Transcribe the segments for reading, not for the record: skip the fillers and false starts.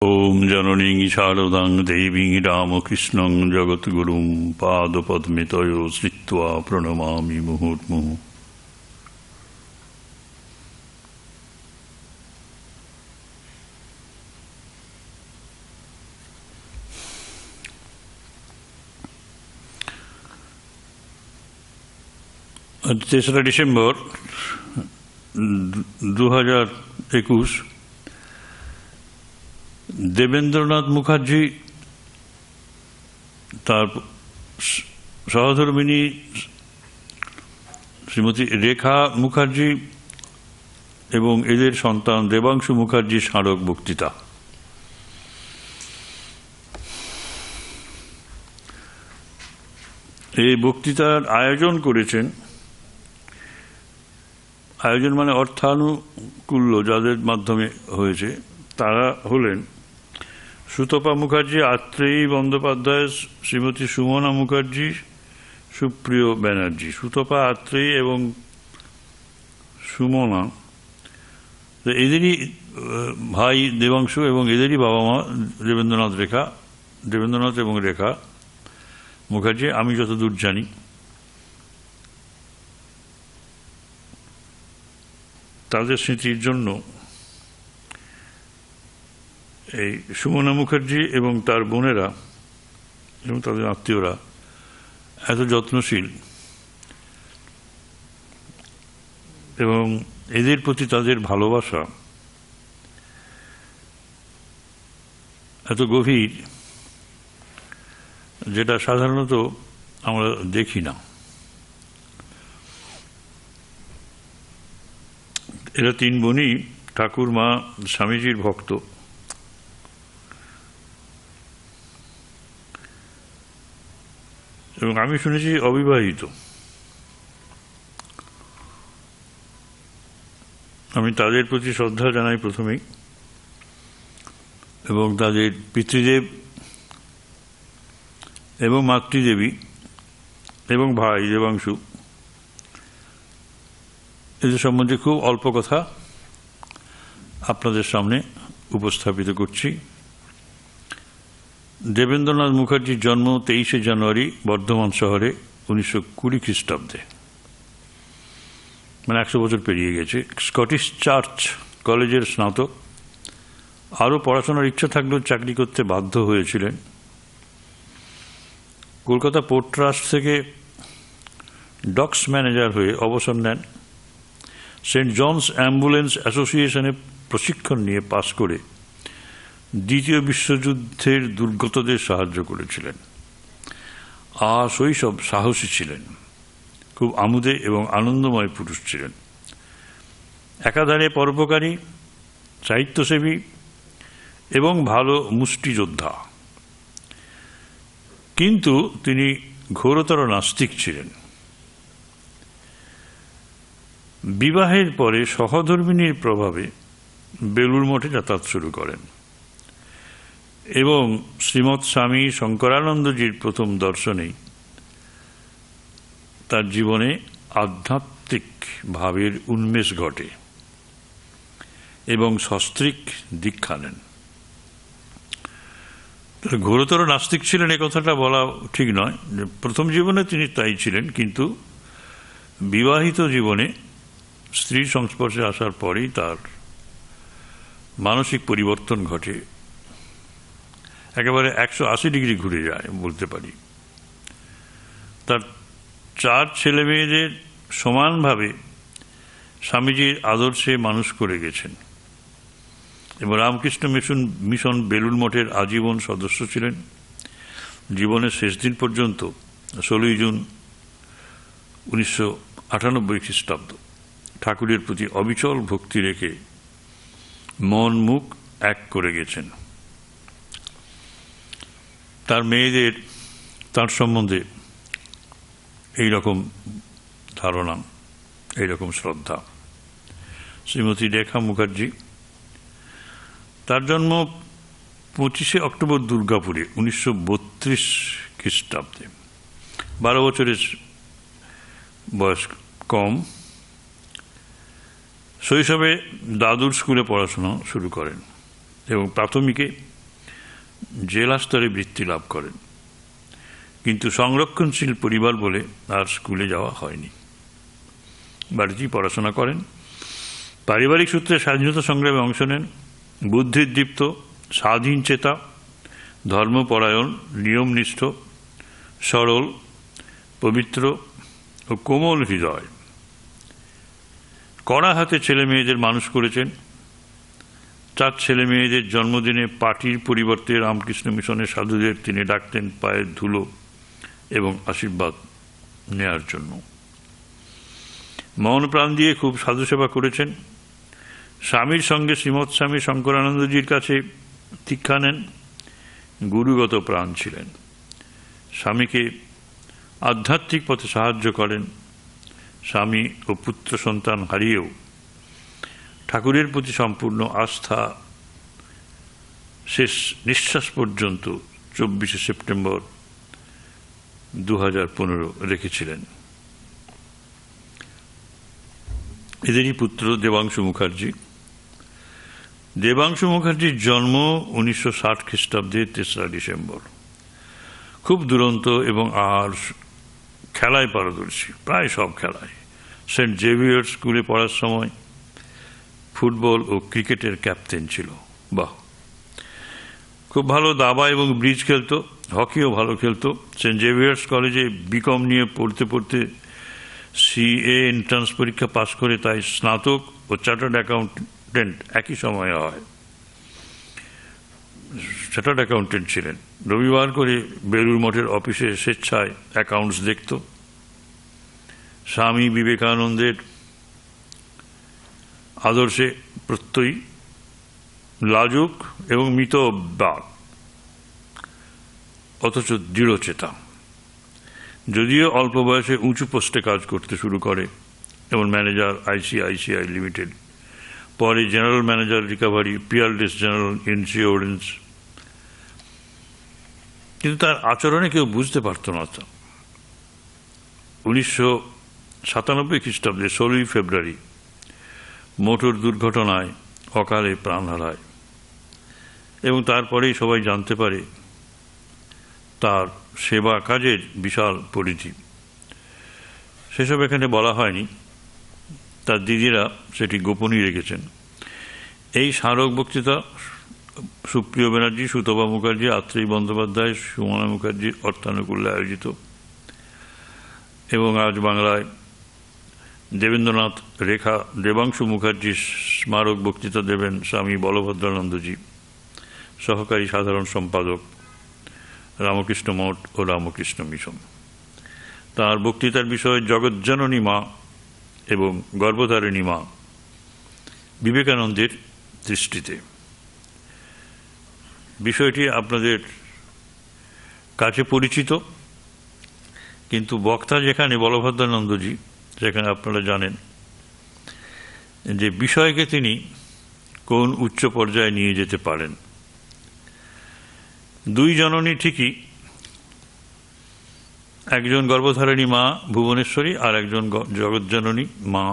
ওম জননীং শারদাং দেবীং রামকৃষ্ণং জগদ্গুরুং পাদপদ্মে তয় শ্রিত্বা প্রণমামি মুহুর্মুহুঃ। আজ ৩রা ডিসেম্বর ২০২১। দেবেন্দ্রনাথ মুখার্জি তার সহধর্মিণী শ্রীমতী রেখা মুখার্জি এবং এদের সন্তান দেবাংশু মুখার্জি স্মারক বক্তৃতা। এই বক্তৃতার আয়োজন করেছেন, আয়োজন মানে অর্থানুকূল্য যাদের মাধ্যমে হয়েছে, তারা হলেন সুতপা মুখার্জি, আত্রেয়ী বন্দ্যোপাধ্যায়, শ্রীমতী সুমনা মুখার্জি, সুপ্রিয় ব্যানার্জি। সুতপা, আত্রেয়ী এবং সুমনা এদেরই ভাই দেবাংশু এবং এদেরই বাবা মা দেবেন্দ্রনাথ এবং রেখা মুখার্জি, আমি যতদূর জানি। তাদের স্মৃতির জন্য এই সুমনা মুখার্জি এবং তার বোনেরা এবং তাদের আত্মীয়রা এত যত্নশীল এবং এদের প্রতি তাদের ভালোবাসা এত গভীর, যেটা সাধারণত আমরা দেখি না। এরা তিন বোনই ঠাকুর মা স্বামীজির ভক্ত এবং আমি শুনেছি অবিবাহিত। আমি তাদের প্রতি শ্রদ্ধা জানাই প্রথমেই, এবং তাদের পিতৃদেব এবং মাতৃদেবী এবং ভাই দেবাংশু, এদের সম্বন্ধে খুব অল্প কথা আপনাদের সামনে উপস্থাপিত করছি। দেবেন্দ্রনাথ মুখার্জির জন্ম 23শে জানুয়ারি বর্ধমান শহরে 1920 খ্রিস্টাব্দে, মানে 100 বছর পেরিয়ে গেছে। স্কটিশ চার্চ কলেজের স্নাতক। আরও পড়াশোনার ইচ্ছা থাকলেও চাকরি করতে বাধ্য হয়েছিলেন। কলকাতা পোর্ট ট্রাস্ট থেকে ডকস ম্যানেজার হয়ে অবসর নেন। সেন্ট জনস অ্যাম্বুলেন্স অ্যাসোসিয়েশনে প্রশিক্ষণ নিয়ে পাশ করে দ্বিতীয় বিশ্বযুদ্ধের দুর্গতদের সাহায্য করেছিলেন। শৈশব সাহসী ছিলেন, খুব আমোদে এবং আনন্দময় পুরুষ ছিলেন। একাধারে পরোপকারী, সাহিত্যসেবী এবং ভালো মুষ্টিযোদ্ধা। কিন্তু তিনি ঘোরতর নাস্তিক ছিলেন। বিবাহের পরে সহধর্মিণীর প্রভাবে বেলুড় মঠে যাতায়াত শুরু করেন এবং শ্রীমৎ স্বামী শঙ্করানন্দজির প্রথম দর্শনেই তার জীবনে আধ্যাত্মিক ভাবের উন্মেষ ঘটে এবং সস্ত্রীক দীক্ষা নেন। ঘোরতর নাস্তিক ছিলেন এ কথাটা বলা ঠিক নয়। প্রথম জীবনে তিনি তাই ছিলেন, কিন্তু বিবাহিত জীবনে স্ত্রীর সংস্পর্শে আসার পরেই তার মানসিক পরিবর্তন ঘটে, একেবারে 180 ডিগ্রি ঘুরে যায় বলতে পারি। তার 4 ছেলে মেয়েদের সমানভাবে স্বামীজির আদর্শে মানুষ করে গেছেন এবং রামকৃষ্ণ মিশন বেলুড় মঠের আজীবন সদস্য ছিলেন। জীবনের শেষ দিন পর্যন্ত 16ই জুন 1998 খ্রিস্টাব্দ ঠাকুরের প্রতি অবিচল ভক্তি রেখে মন মুখ এক করে গেছেন। তার মেয়েদের তার সম্বন্ধে এইরকম ধারণা, এইরকম শ্রদ্ধা। শ্রীমতী রেখা মুখার্জি, তার জন্ম 25শে অক্টোবর দুর্গাপুরে 1932 খ্রিস্টাব্দে। 12 বছরের বয়স কম। শৈশবে দাদুর স্কুলে পড়াশোনা শুরু করেন এবং প্রাথমিকে জেলা স্তরে বৃত্তি লাভ করেন, কিন্তু সংরক্ষণশীল পরিবার বলে আর স্কুলে যাওয়া হয়নি। বাড়িতেই পড়াশোনা করেন। পারিবারিক সূত্রে স্বাধীনতা সংগ্রামে অংশ নেন। বুদ্ধিদীপ্ত, স্বাধীন চেতা, ধর্মপরায়ণ, নিয়মনিষ্ঠ, সরল, পবিত্র ও কোমল হৃদয়। কড়া হাতে ছেলে মেয়েদের মানুষ করেছেন। 4 ছেলে মেয়েদের জন্মদিনে পার্টির পরিবর্তে রামকৃষ্ণ মিশনের সাধুদের তিনি ডাকতেন পায়ের ধুলো এবং আশীর্বাদ নেয়ার জন্য। মন প্রাণ দিয়ে খুব সাধু সেবা করেছেন। স্বামীর সঙ্গে শ্রীমৎ স্বামী শঙ্করানন্দজির কাছে দীক্ষা নেন। গুরুগত প্রাণ ছিলেন। স্বামীকে আধ্যাত্মিক পথে সাহায্য করেন। স্বামী ও পুত্র সন্তান হারিয়েও ঠাকুরের প্রতি সম্পূর্ণ আস্থা শেষ নিঃশ্বাস পর্যন্ত 24শে সেপ্টেম্বর 2015 রেখেছিলেন। এদেরই পুত্র দেবাংশু মুখার্জি। দেবাংশু মুখার্জির জন্ম 1960 খ্রিস্টাব্দে 3রা ডিসেম্বর। খুব দুরন্ত এবং আর খেলায় পারদর্শী, প্রায় সব খেলায়। সেন্ট জেভিয়ার স্কুলে পড়ার সময় ফুটবল ও ক্রিকেটের ক্যাপ্টেন ছিল। বাহ! খুব ভালো দাবা এবং ব্রিজ খেলতো, হকিও ভালো খেলতো। সেন্ট জেভিয়ার্স কলেজে বিকম নিয়ে পড়তে পড়তে সিএ এন্ট্রান্স পরীক্ষা পাশ করে তাই স্নাতক ও চার্টার্ড অ্যাকাউন্টেন্ট একই সময়ে হয়। চার্টার্ড অ্যাকাউন্টেন্ট ছিলেন। রবিবার করে বেলুর মঠের অফিসে স্বেচ্ছায় অ্যাকাউন্টস দেখত। স্বামী বিবেকানন্দের আদর্শে প্রত্যয়ী, লাজুক এবং মিতবাক, অথচ দৃঢ়চেতা। যদিও অল্প বয়সে উঁচু পোস্টে কাজ করতে শুরু করে, যেমন ম্যানেজার ICICI লিমিটেড, পরে general manager recovery, Peerless general insurance, কিন্তু তার আচরণে কেউ বুঝতে পারত না। 1997 খ্রিস্টাব্দে 16ই ফেব্রুয়ারি মোটর দুর্ঘটনায় অকালে প্রাণ হারায় এবং তারপরেই সবাই জানতে পারে তার সেবা কাজের বিশাল পরিধি। সেসব এখানে বলা হয়নি, তার দিদিরা সেটি গোপনই রেখেছেন। এই স্মারক বক্তৃতা সুপ্রিয় ব্যানার্জি, সুতপা মুখার্জি, আত্রেয়ী বন্দ্যোপাধ্যায়, সুমনা মুখার্জির অর্থানুকূল্যে আয়োজিত এবং আজ বাংলায় দেবেন্দ্রনাথ রেখা দেবাংশু মুখার্জির স্মারক বক্তৃতা দেবেন স্বামী বলভদ্রানন্দজি, সহকারী সাধারণ সম্পাদক, রামকৃষ্ণ মঠ ও রামকৃষ্ণ মিশন। তাঁর বক্তৃতার বিষয় জগজ্জননী মা এবং গর্ভধারিণী মা বিবেকানন্দের দৃষ্টিতে। বিষয়টি আপনাদের কাছে পরিচিত, কিন্তু বক্তা যেখানে বলভদ্রানন্দজি, সেখানে আপনারা জানেন যে বিষয়কে তিনি কোন উচ্চ পর্যায়ে নিয়ে যেতে পারেন। 2 জননী ঠিকই, একজন গর্ভধারিণী মা ভুবনেশ্বরী আর একজন জগজ্জননী মা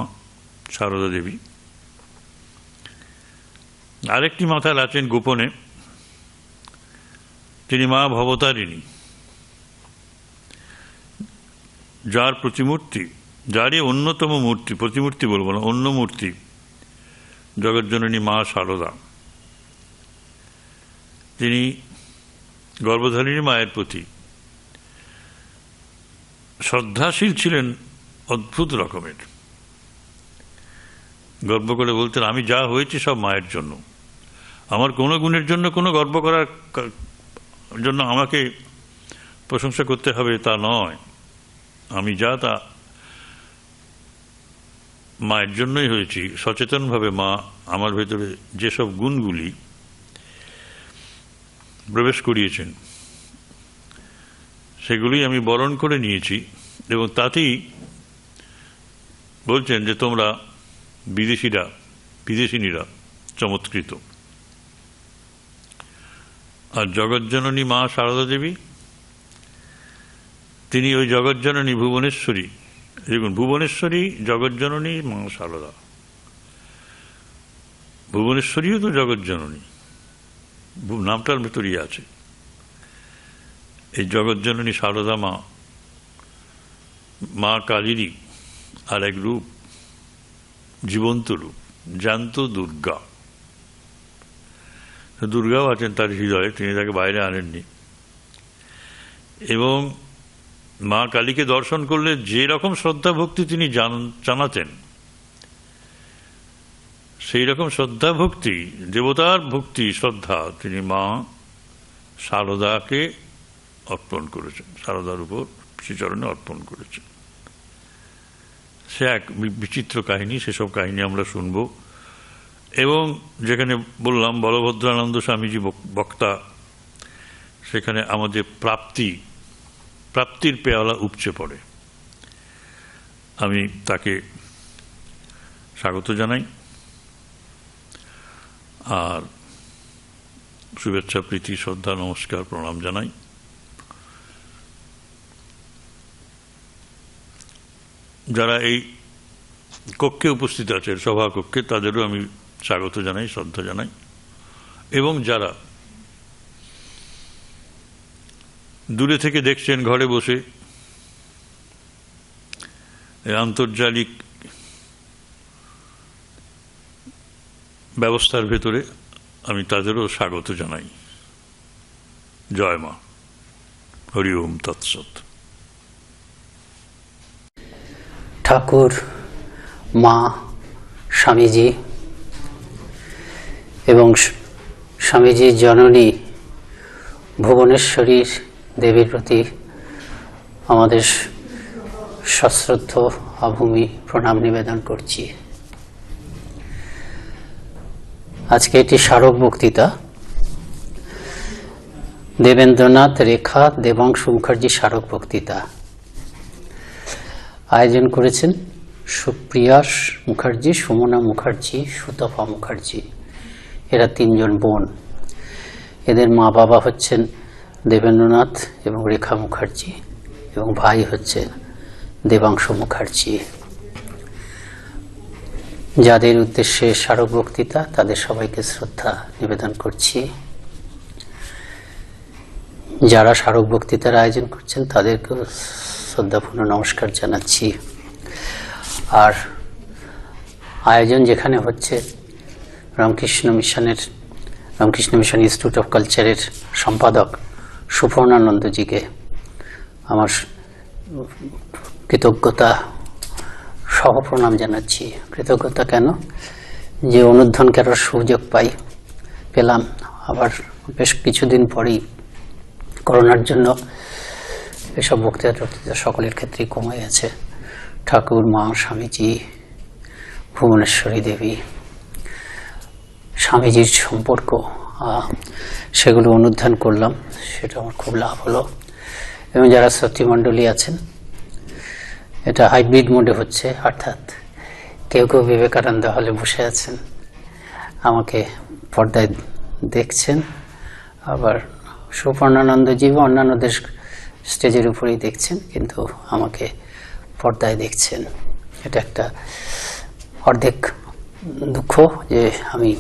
সারদা দেবী। আরেকটি মাতাল আছেন গোপনে, তিনি মা ভবতারিণী, যার প্রতিমূর্তি, যারই অন্যতম মূর্তি, প্রতিমূর্তি বলবো না, অন্য মূর্তি জগজ্জননী মা সারদা। তিনি গর্ভধারিণী মায়ের প্রতি শ্রদ্ধাশীল ছিলেন অদ্ভুত রকমের। গর্ব করে বলতেন, আমি যা হয়েছি সব মায়ের জন্য। আমার কোনো গুণের জন্য, কোনো গর্ব করার জন্য আমাকে প্রশংসা করতে হবে তা নয়। আমি যা তা মায়ের জন্যই হয়েছি। সচেতনভাবে মা আমার ভেতরে যেসব গুণগুলি প্রবেশ করিয়েছেন সেগুলি আমি বরণ করে নিয়েছি এবং তাতেই বলছেন যে তোমরা বিদেশিনীরা চমৎকৃত। আর জগজ্জননী মা সারদা দেবী, তিনি ওই জগজ্জননী ভুবনেশ্বরী। দেখুন, ভুবনেশ্বরী, জগজ্জননী, মা সারদা। ভুবনেশ্বরীও তো জগজ্জননী, নামটার ভেতরই আছে। এই জগৎজননী সারদা মা, মা কালীরই আর এক রূপ, জীবন্ত রূপ, জ্যান্ত দুর্গা। দুর্গাও আছেন তার হৃদয়ে, তিনি তাকে বাইরে আনেননি। এবং মা কালীকে দর্শন করলে যে রকম শ্রদ্ধা ভক্তি তিনি জানাতেন, সেই রকম শ্রদ্ধা ভক্তি, দেবতার ভক্তি শ্রদ্ধা তিনি মা সারদাকে অর্পণ করেছেন, সারদার উপর শ্রীচরণে অর্পণ করেছেন। সে এক বিচিত্র কাহিনী, সেসব কাহিনী আমরা শুনব। এবং যেখানে বললাম বলভদ্রানন্দ স্বামীজি বক্তা, সেখানে আমাদের প্রাপ্তির পেয়ালা উপচে পড়ে। আমি তাকে স্বাগত জানাই আর শুভেচ্ছা, প্রীতি, শ্রদ্ধা, নমস্কার, প্রণাম জানাই। যারা এই কক্ষে উপস্থিত আছে, সভা কক্ষে, তাদেরও আমি স্বাগত জানাই, শ্রদ্ধা জানাই। এবং যারা দূরে থেকে দেখছেন ঘরে বসে আন্তর্জালিক ব্যবস্থার ভেতরে, আমি তাদেরও স্বাগত জানাই। জয় মা, হরি ওম তৎসৎ। ঠাকুর, মা, স্বামীজি এবং স্বামীজির জননী ভুবনেশ্বরী দেবীর প্রতি আমাদের সশ্রদ্ধ আভূমি প্রণাম নিবেদন করছি। আজকে এটি স্মারক বক্তৃতা, দেবেন্দ্রনাথ রেখা দেবাংশু মুখার্জি স্মারক বক্তৃতা। আয়োজন করেছেন সুপ্রিয়া মুখার্জি, সুমনা মুখার্জি, সুতপা মুখার্জি। এরা তিনজন বোন। এদের মা বাবা হচ্ছেন দেবেন্দ্রনাথ এবং রেখা মুখার্জি, এবং ভাই হচ্ছেন দেবাংশু মুখার্জি। যাদের উদ্দেশ্যে স্মারক বক্তৃতা, তাদের সবাইকে শ্রদ্ধা নিবেদন করছি। যারা স্মারক বক্তৃতার আয়োজন করছেন তাদেরকেও শ্রদ্ধাপূর্ণ নমস্কার জানাচ্ছি। আর আয়োজন যেখানে হচ্ছে, রামকৃষ্ণ মিশন ইনস্টিটিউট অফ কালচারের সম্পাদক সুপর্ণানন্দজিকে আমার কৃতজ্ঞতা সহ প্রণাম জানাচ্ছি। কৃতজ্ঞতা কেন, যে অনুধ্যান করার সুযোগ পেলাম। আবার বেশ কিছুদিন পরেই করোনার জন্য এসব বক্তৃতা সকলের ক্ষেত্রেই কমে গেছে। ঠাকুর, মা, স্বামীজি, ভুবনেশ্বরী দেবী, স্বামীজির সম্পর্ক, সেগুলো অনুধ্যান করলাম, সেটা আমার খুব লাভ হলো। এবং যারা শ্রোতৃমণ্ডলী আছেন, এটা হাইব্রিড মোডে হচ্ছে, অর্থাৎ কেউ কেউ বিবেকানন্দ হলে বসে আছেন, আমাকে পর্দায় দেখছেন, আবার সুপর্ণানন্দজি বা অন্যান্যদের স্টেজের উপরেই দেখছেন, কিন্তু আমাকে পর্দায় দেখছেন। এটা একটা অর্ধেক দুঃখ যে আমি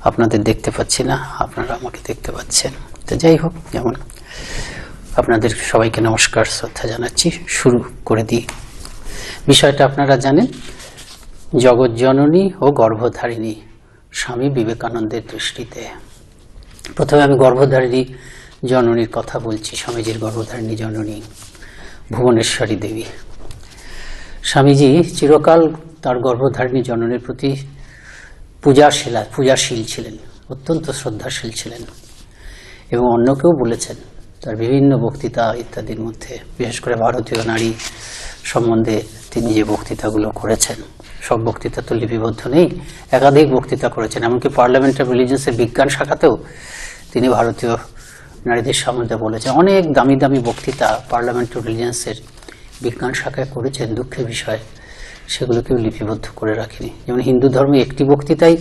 আপনাদের দেখতে পাচ্ছি না, আপনারা আমাকে দেখতে পাচ্ছেন। তো যাই হোক, যেমন আপনাদের সবাইকে নমস্কার, শ্রদ্ধা জানাচ্ছি। শুরু করে দিই। বিষয়টা আপনারা জানেন, জগৎজননী ও গর্ভধারিণী স্বামী বিবেকানন্দের দৃষ্টিতে। প্রথমে আমি গর্ভধারিণী জননীর কথা বলছি। স্বামীজির গর্ভধারিণী জননী ভুবনেশ্বরী দেবী। স্বামীজি চিরকাল তার গর্ভধারিণী জননীর প্রতি পূজাশীল ছিলেন, অত্যন্ত শ্রদ্ধাশীল ছিলেন। এবং অন্যকেও বলেছেন তার বিভিন্ন বক্তৃতা ইত্যাদির মধ্যে, বিশেষ করে ভারতীয় নারী সম্বন্ধে তিনি যে বক্তৃতাগুলো করেছেন, সব বক্তৃতা তো লিপিবদ্ধ নেই, একাধিক বক্তৃতা করেছেন। এমনকি পার্লামেন্ট অফ রিলিজিয়ান্সের বিজ্ঞান শাখাতেও তিনি ভারতীয় নারীদের সম্বন্ধে বলেছেন। অনেক দামি দামি বক্তৃতা পার্লামেন্ট অফ রিলিজিয়ান্সের বিজ্ঞান শাখায় করেছেন। দুঃখের বিষয়, সেগুলোকেও লিপিবদ্ধ করে রাখিনি। যেমন হিন্দু ধর্মে একটি বক্তৃতাই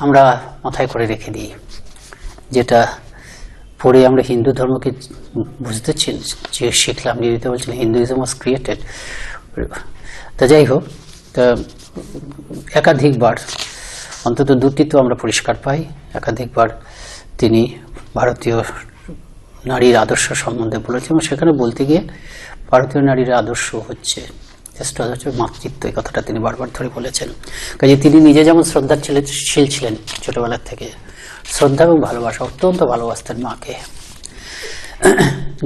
আমরা মাথায় করে রেখে দিই, যেটা পরে আমরা হিন্দু ধর্মকে বুঝতে যে শিখলাম। নিয়মিত বলছেন হিন্দুইজম ওয়াজ ক্রিয়েটেড। তা যাই হোক, তা একাধিকবার, অন্তত দুটি তো আমরা পরিষ্কার পাই, একাধিকবার তিনি ভারতীয় নারীর আদর্শ সম্বন্ধে বলেছেন, এবং সেখানে বলতে গিয়ে ভারতীয় নারীর আদর্শ হচ্ছে শ্রেষ্ঠ আদর্শ মাতৃত্ব, এই কথাটা তিনি বারবার ধরে বলেছেন। কাজে তিনি নিজে যেমন শ্রদ্ধাশীল ছিলেন, ছোটবেলা থেকে শ্রদ্ধা এবং ভালোবাসা, অত্যন্ত ভালোবাসতেন মাকে,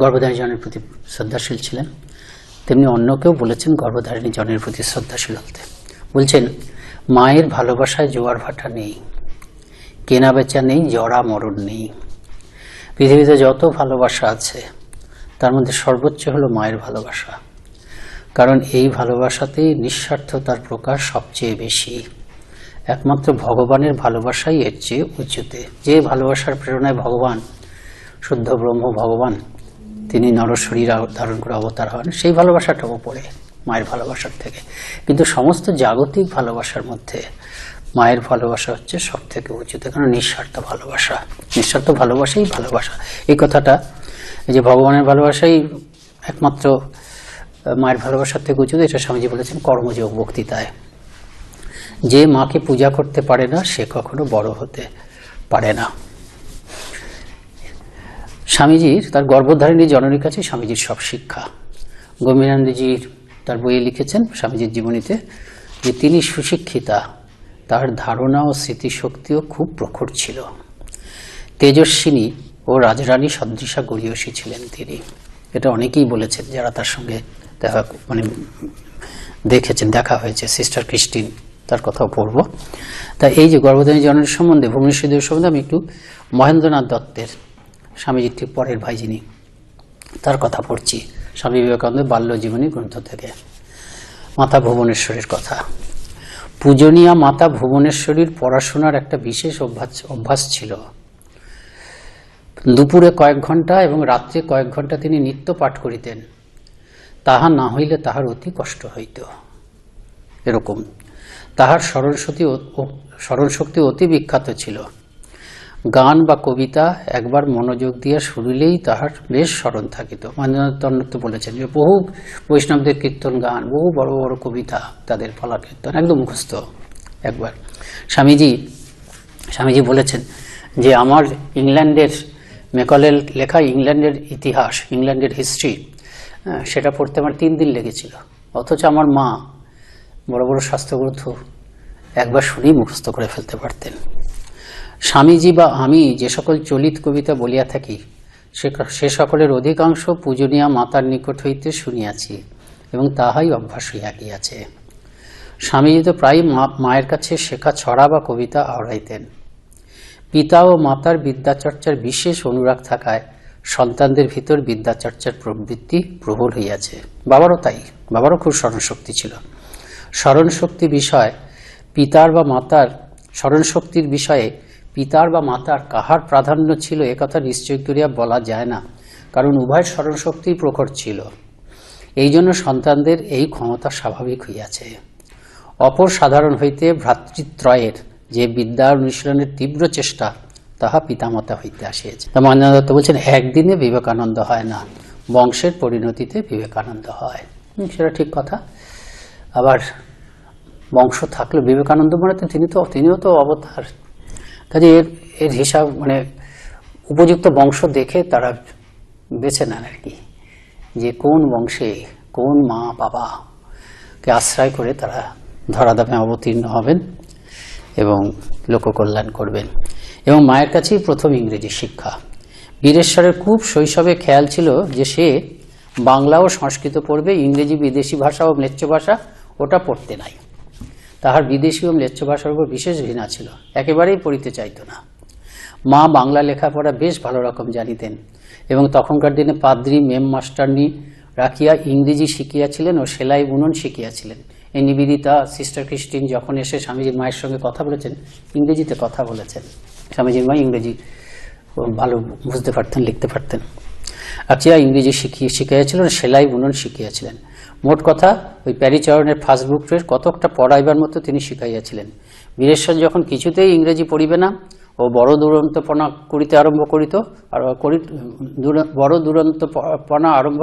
গর্ভধারী জনের প্রতি শ্রদ্ধাশীল ছিলেন, তেমনি অন্যকেও বলেছেন গর্ভধারিণী জনের প্রতি শ্রদ্ধাশীল হতে। বলছেন, মায়ের ভালোবাসায় জোয়ার ভাটা নেই, কেনা বেচা নেই, জরা মরণ নেই। পৃথিবীতে যত ভালোবাসা আছে তার মধ্যে সর্বোচ্চ হলো মায়ের ভালোবাসা, কারণ এই ভালোবাসাতেই নিঃস্বার্থতার প্রকাশ সবচেয়ে বেশি। একমাত্র ভগবানের ভালোবাসাই এর চেয়ে উঁচুতে। যে ভালোবাসার প্রেরণায় ভগবান, শুদ্ধ ব্রহ্ম ভগবান, তিনি নরশরীর ধারণ করে অবতার হন, সেই ভালোবাসাটা ওপরে মায়ের ভালোবাসার থেকে। কিন্তু সমস্ত জাগতিক ভালোবাসার মধ্যে মায়ের ভালোবাসা হচ্ছে সব থেকে উঁচুতে, কারণ নিঃস্বার্থ ভালোবাসা। নিঃস্বার্থ ভালোবাসাই ভালোবাসা, এই কথাটা, এই যে ভগবানের ভালোবাসাই একমাত্র মায়ের ভালোবাসার থেকে উঁচুতে, এটা স্বামীজি বলেছেন কর্মযোগ বক্তৃতায়। যে মাকে পূজা করতে পারে না সে কখনো বড় হতে পারে না। স্বামীজির তার গর্ভধারিণী জননীর কাছে স্বামীজির সব শিক্ষা। গম্ভীরানন্দজির তার বইয়ে লিখেছেন স্বামীজির জীবনীতে যে তিনি সুশিক্ষিতা, তার ধারণা ও স্মৃতিশক্তিও খুব প্রখর ছিল। তেজস্বিনী ও রাজরানী সদৃশা গরীয়সী ছিলেন তিনি। এটা অনেকেই বলেছেন যারা তার সঙ্গে দেখেছেন, দেখা হয়েছে। সিস্টার ক্রিস্টিন, তার কথাও পড়ব। তা এই যে গর্ভধারিণী জননীর সম্বন্ধে, ভুবনেশ্বরীদেবীর সম্বন্ধে আমি একটু মহেন্দ্রনাথ দত্তের, স্বামীজির ঠিক পরের ভাই যিনি, তার কথা পড়ছি, স্বামী বিবেকানন্দের বাল্যজীবনী গ্রন্থ থেকে। মাতা ভুবনেশ্বরীর কথা। পূজনীয়া মাতা ভুবনেশ্বরীর পড়াশোনার একটা বিশেষ অভ্যাস ছিল। দুপুরে কয়েক ঘন্টা এবং রাত্রে কয়েক ঘন্টা তিনি নিত্য পাঠ করিতেন। তাহা না হইলে তাহার অতি কষ্ট হইত। এরকম তাহার স্মরণশক্তি অতি বিখ্যাত ছিল। গান বা কবিতা একবার মনোযোগ দিয়া শুনিলেই তাহার বেশ স্মরণ থাকিত। মহেন্দ্রনাথ বলেছেন যে বহু বৈষ্ণবদের কীর্তন গান, বহু বড় বড় কবিতা, তাদের ফলা কীর্তন একদম মুখস্থ একবার। স্বামীজি বলেছেন যে আমার ইংল্যান্ডের মেকলের লেখা ইংল্যান্ডের ইতিহাস, ইংল্যান্ডের হিস্ট্রি, সেটা পড়তে আমার 3 দিন লেগেছিল, অথচ আমার মা বড় বড় শাস্ত্রগ্রন্থ একবার শুনেই মুখস্থ করে ফেলতে পারতেন। স্বামীজি বা আমি যে সকল চলিত কবিতা বলিয়া থাকি সে সকলের অধিকাংশ পূজনীয়া মাতার নিকট হইতে শুনিয়াছি এবং তাহাই অভ্যাস হইয়া গিয়াছে। স্বামীজি তো প্রায় মায়ের কাছে শেখা ছড়া বা কবিতা আওড়াইতেন। পিতা ও মাতার বিদ্যাচর্চার বিশেষ অনুরাগ থাকায় সন্তানদের ভিতর বিদ্যাচর্চার প্রবৃত্তি প্রবল হইয়াছে। বাবারও তাই, বাবারও খুব স্মরণশক্তি ছিল। স্মরণশক্তির বিষয়ে পিতার বা মাতার কাহার প্রাধান্য ছিল একথা নিশ্চয় করিয়া বলা যায় না, কারণ উভয় স্মরণশক্তি প্রখর ছিল। এই জন্য সন্তানদের এই ক্ষমতা স্বাভাবিক হইয়াছে। অপর সাধারণ হইতে ভ্রাতৃত্রয়ের যে বিদ্যা অনুশীলনের তীব্র চেষ্টা, তাহা পিতামাতা হইতে আসিয়াছে। মহেন্দ্রনাথ দত্ত বলছেন একদিনে বিবেকানন্দ হয় না, বংশের পরিণতিতে বিবেকানন্দ হয়। সেটা ঠিক কথা। আবার বংশ থাকলে বিবেকানন্দ মানে তিনিও তো অবতার। কাজে এর হিসাব উপযুক্ত বংশ দেখে তারা বেছে নেন আর কি, যে কোন বংশে কোন মা বাবাকে আশ্রয় করে তারা ধরাধামে অবতীর্ণ হবেন এবং লোককল্যাণ করবেন। এবং মায়ের কাছেই প্রথম ইংরেজি শিক্ষা। বীরেশ্বরের খুব শৈশবে খেয়াল ছিল যে সে বাংলা ও সংস্কৃত পড়বে, ইংরেজি বিদেশি ভাষা ও ম্লেচ্ছ ভাষা ওটা পড়তে নাই। তাহার বিদেশি ও ম্লেচ্ছ ভাষার উপর বিশেষ ঘৃণা ছিল, একেবারেই পড়িতে চাইত না। মা বাংলা লেখাপড়া বেশ ভালো রকম জানিতেন এবং তখনকার দিনে পাদ্রী মেম মাস্টারনি রাখিয়া ইংরেজি শিখিয়াছিলেন ও সেলাই বুনন শিখিয়াছিলেন। এই নিবেদিতা সিস্টার ক্রিস্টিন যখন এসে স্বামীজির মায়ের সঙ্গে কথা বলেছেন, ইংরেজিতে কথা বলেছেন। স্বামীজির মা ইংরেজি ভালো বুঝতে পারতেন, লিখতে পারতেন। আচ্ছা, ইংরেজি শিখিয়েছিলেন, সেলাই বুনন শিখিয়েছিলেন। মোট কথা ওই প্যারিচরণের ফার্স্ট বুকের কতকটা পড়াইবার মতো তিনি শিখাইয়াছিলেন। বীরেশ্বর যখন কিছুতেই ইংরেজি পড়িবে না ও বড় দুরন্তপনা করিতে আরম্ভ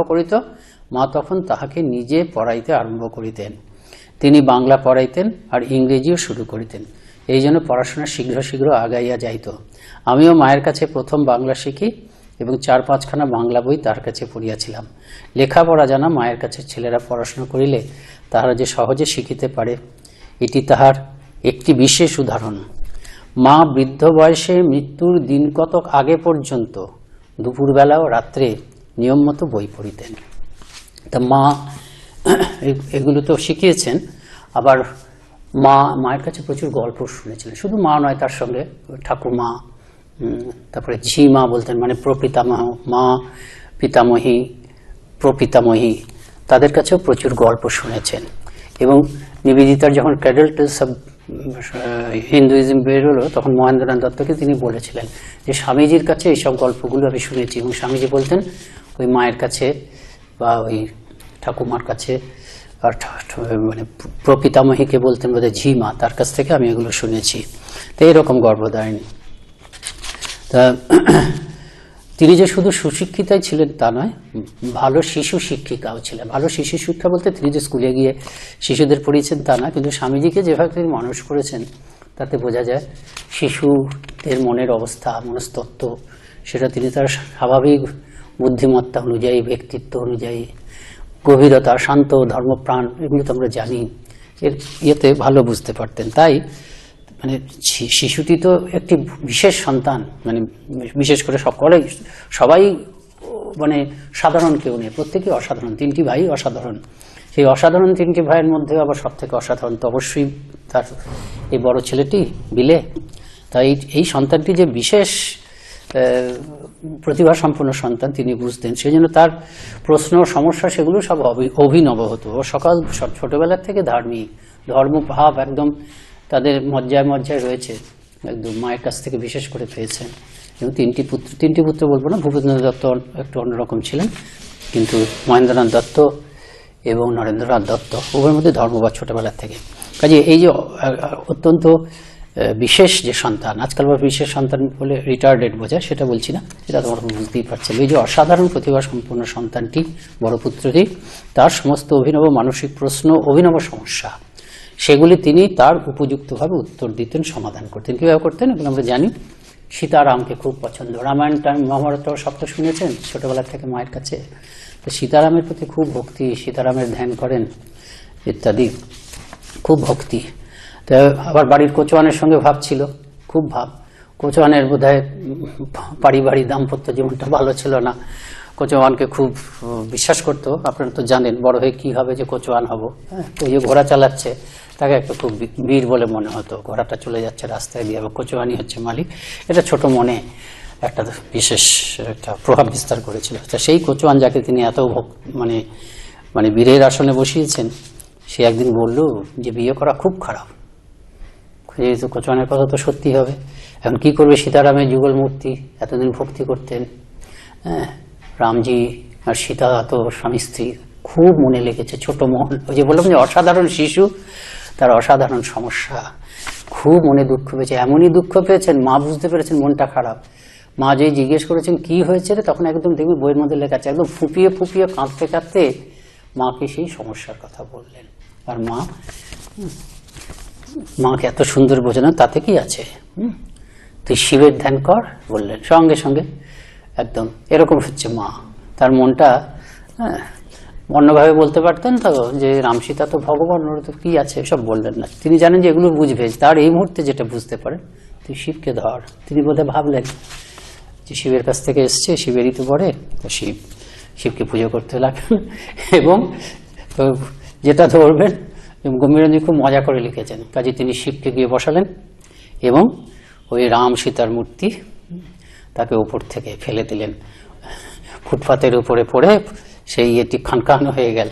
করিত, মা তখন তাহাকে নিজে পড়াইতে আরম্ভ করিতেন। তিনি বাংলা পড়াইতেন আর ইংরেজিও শুরু করিতেন। এই জন্য পড়াশোনা শীঘ্র শীঘ্র আগাইয়া যাইত। আমিও মায়ের কাছে প্রথম বাংলা শিখি এবং 4-5খানা বাংলা বই তার কাছে পড়িয়াছিলাম। লেখাপড়া জানা মায়ের কাছে ছেলেরা পড়াশোনা করিলে তাহারা যে সহজে শিখিতে পারে, এটি তাহার একটি বিশেষ উদাহরণ। মা বৃদ্ধ বয়সে মৃত্যুর দিন কতক আগে পর্যন্ত দুপুরবেলা ও রাত্রে নিয়ম মতো বই পড়িতেন। তা মা এগুলো তো শিখিয়েছেন, আবার মায়ের কাছে প্রচুর গল্প শুনেছিলেন। শুধু মা নয়, তার সঙ্গে ঠাকুমা, তারপরে ঝিমা বলতেন, মানে প্রপিতামহ, মা, পিতামহী, প্রপিতামহী, তাদের কাছেও প্রচুর গল্প শুনেছেন। এবং নিবেদিতার যখন ক্র্যাডল টেলস অব হিন্দুইজম বেরোলো, তখন মহেন্দ্রনাথ দত্তকে তিনি বলেছিলেন যে স্বামীজির কাছে এইসব গল্পগুলো আমি শুনেছি। এবং স্বামীজি বলতেন ওই মায়ের কাছে বা ওই ঠাকুমার কাছে, আর মানে প্রপিতামহীকে বলতেন বোধহয় ঝিমা, তার কাছ থেকে আমি এগুলো শুনেছি। তো এরকম গর্ভধারিণী। তা তিনি যে শুধু সুশিক্ষিতাই ছিলেন তা নয়, ভালো শিশু শিক্ষিকাও ছিলেন। ভালো শিশু শিক্ষা বলতে তিনি যে স্কুলে গিয়ে শিশুদের পড়িয়েছেন তা না, কিন্তু স্বামীজিকে যেভাবে তিনি মানুষ করেছেন তাতে বোঝা যায় শিশুদের মনের অবস্থা, মনস্তত্ত্ব, সেটা তিনি তার স্বাভাবিক বুদ্ধিমত্তা অনুযায়ী, ব্যক্তিত্ব অনুযায়ী, গভীরতা, শান্ত, ধর্মপ্রাণ, এগুলো তো আমরা জানি, এর ইয়েতে ভালো বুঝতে পারতেন। তাই মানে শিশুটি তো একটি বিশেষ সন্তান, মানে বিশেষ করে সবাই মানে সাধারণ কেউ নেই, প্রত্যেকেই অসাধারণ। 3টি ভাই অসাধারণ। সেই অসাধারণ 3টি ভাইয়ের মধ্যে আবার সব থেকে অসাধারণ তো অবশ্যই তার এই বড় ছেলেটি বিলে। তাই এই সন্তানটি যে বিশেষ প্রতিভা সম্পন্ন সন্তান তিনি বুঝতেন। সেই জন্য তার প্রশ্ন, সমস্যা, সেগুলো সব অভিনব হতো। ও ছোটবেলার থেকে ধার্মিক, ধর্মভাব একদম তাদের মজ্জায় মজ্জায় রয়েছে, একদম মায়ের কাছ থেকে বিশেষ করে পেয়েছেন। এবং 3টি পুত্র বলবো না, ভূপেন্দ্রনাথ দত্ত একটু অন্যরকম ছিলেন, কিন্তু মহেন্দ্রনাথ দত্ত এবং নরেন্দ্রনাথ দত্ত উভয়ের মধ্যে ধর্মবাদ ছোটবেলার থেকে। কাজে এই যে অত্যন্ত বিশেষ যে সন্তান, আজকাল বিশেষ সন্তান বলে রিটার্ডেড বোঝায়, সেটা বলছি না, সেটা তোমরা বুঝতেই পারছেন। এই যে অসাধারণ প্রতিভা সম্পন্ন সন্তানটি, বড় পুত্রটি, তার সমস্ত অভিনব মানসিক প্রশ্ন, অভিনব সমস্যা, সেগুলি তিনি তার উপযুক্তভাবে উত্তর দিতেন, সমাধান করতেন। কীভাবে করতেন এগুলো আমরা জানি। সীতারামকে খুব পছন্দ, রামায়ণ মহাভারত সব তো শুনেছেন ছোটবেলা থেকে মায়ের কাছে। তো সীতারামের প্রতি খুব ভক্তি, সীতারামের ধ্যান করেন ইত্যাদি, খুব ভক্তি। তো আবার বাড়ির কোচওয়ানের সঙ্গে ভাব ছিল, খুব ভাব। কোচওয়ানের বোধহয় পারিবারিক দাম্পত্য জীবনটা ভালো ছিল না, কোচওয়ানকে খুব বিশ্বাস করতো। আপনারা তো জানেন বড় হয়ে কী হবে যে কোচওয়ান হব। হ্যাঁ, ওই যে ঘোড়া চালাচ্ছে তাকে একটা খুব বীর বলে মনে হতো, ঘোড়াটা চলে যাচ্ছে রাস্তায় দিয়ে, আবার কোচওয়ানই হচ্ছে মালিক। এটা ছোট মনে একটা বিশেষ একটা প্রভাব বিস্তার করেছিল। তা সেই কোচওয়ান যাকে তিনি এত মানে মানে বীরের আসনে বসিয়েছেন, সে একদিন বলল যে বিয়ে করা খুব খারাপ। যেহেতু কোচওয়ানের কথা তো সত্যি হবে, এখন কি করবে? সীতারামের যুগল মূর্তি, এতদিন ভক্তি করতেন, হ্যাঁ, রামজি আর সীতা তো স্বামী স্ত্রী, খুব মনে লেগেছে। ছোট মন, ওই যে বললাম যে অসাধারণ শিশু, তার অসাধারণ সমস্যা, খুব মনে দুঃখ পেয়েছে। এমনই দুঃখ পেয়েছেন, মা বুঝতে পেরেছেন মনটা খারাপ। মা যে জিজ্ঞেস করেছেন কি হয়েছে রে, তখন একদম দেখবি বইয়ের মধ্যে লেখা আছে, একদম ফুপিয়ে ফুপিয়ে কাঁদতে কাঁদতে মাকে সেই সমস্যার কথা বললেন। আর মাকে এত সুন্দর বোঝানো, তাতে কি আছে, তুই শিবের ধ্যান কর বললেন। সঙ্গে সঙ্গে একদম এরকম হচ্ছে মা, তার মনটা। হ্যাঁ, অন্যভাবে বলতে পারতেন তো যে রাম সীতা তো ভগবান, ওর তো কি আছে, সব বললেন না। তিনি জানেন যে এগুলো বুঝবে, তার এই মুহূর্তে যেটা বুঝতে পারেন, তুই শিবকে ধর। তিনি বোধহয় ভাবলেন যে শিবের কাছ থেকে এসছে, শিবেরই তো পড়ে, তো শিবকে পুজো করতে লাগলেন। এবং যেটা ধরবেন, গম্ভীরজি খুব মজা করে লিখেছেন, কাজে তিনি শিবকে গিয়ে বসালেন এবং ওই রাম সীতার মূর্তি তাকে উপর থেকে ফেলে দিলেন। ফুটপাতের উপরে পড়ে সেই এটি খানখান হয়ে গেল।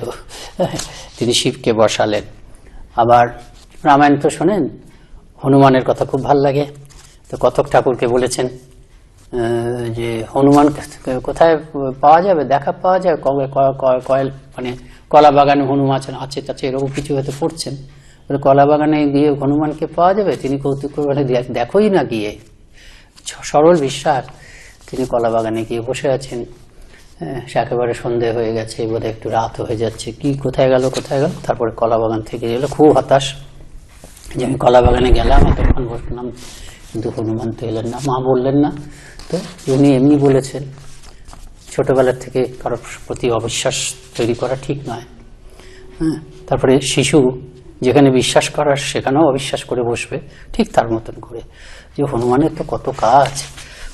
তিনি শিবকে বসালেন। আবার রামায়ণ তো শোনেন, হনুমানের কথা খুব ভাল লাগে। তো কথক ঠাকুরকে বলেছেন যে হনুমান কোথায় পাওয়া যাবে, দেখা পাওয়া যায়, মানে কলা বাগানে হনুমান আছে টাছে, এরকম কিছু হয়তো পড়ছেন। কলা বাগানে গিয়ে হনুমানকে পাওয়া যাবে? তিনি কৌতুক করে দেখোই না গিয়ে, সরল বিশ্বাস। তিনি কলা বাগানে গিয়ে বসে আছেন, সে একেবারে সন্ধে হয়ে গেছে, বোধহয় একটু রাত হয়ে যাচ্ছে, কি কোথায় গেল। তারপরে কলা বাগান থেকে এলো, খুব হতাশ যে আমি কলা বাগানে গেলাম, এতক্ষণ বসলাম, কিন্তু হনুমান তো এলেন না। মা বললেন না, তো উনি এমনি বলেছেন, ছোটবেলার থেকে কারোর প্রতি অবিশ্বাস তৈরি করা ঠিক নয়। হ্যাঁ, তারপরে শিশু যেখানে বিশ্বাস করার সেখানেও অবিশ্বাস করে বসবে, ঠিক তার মতন করে যে হনুমানের তো কত কাজ,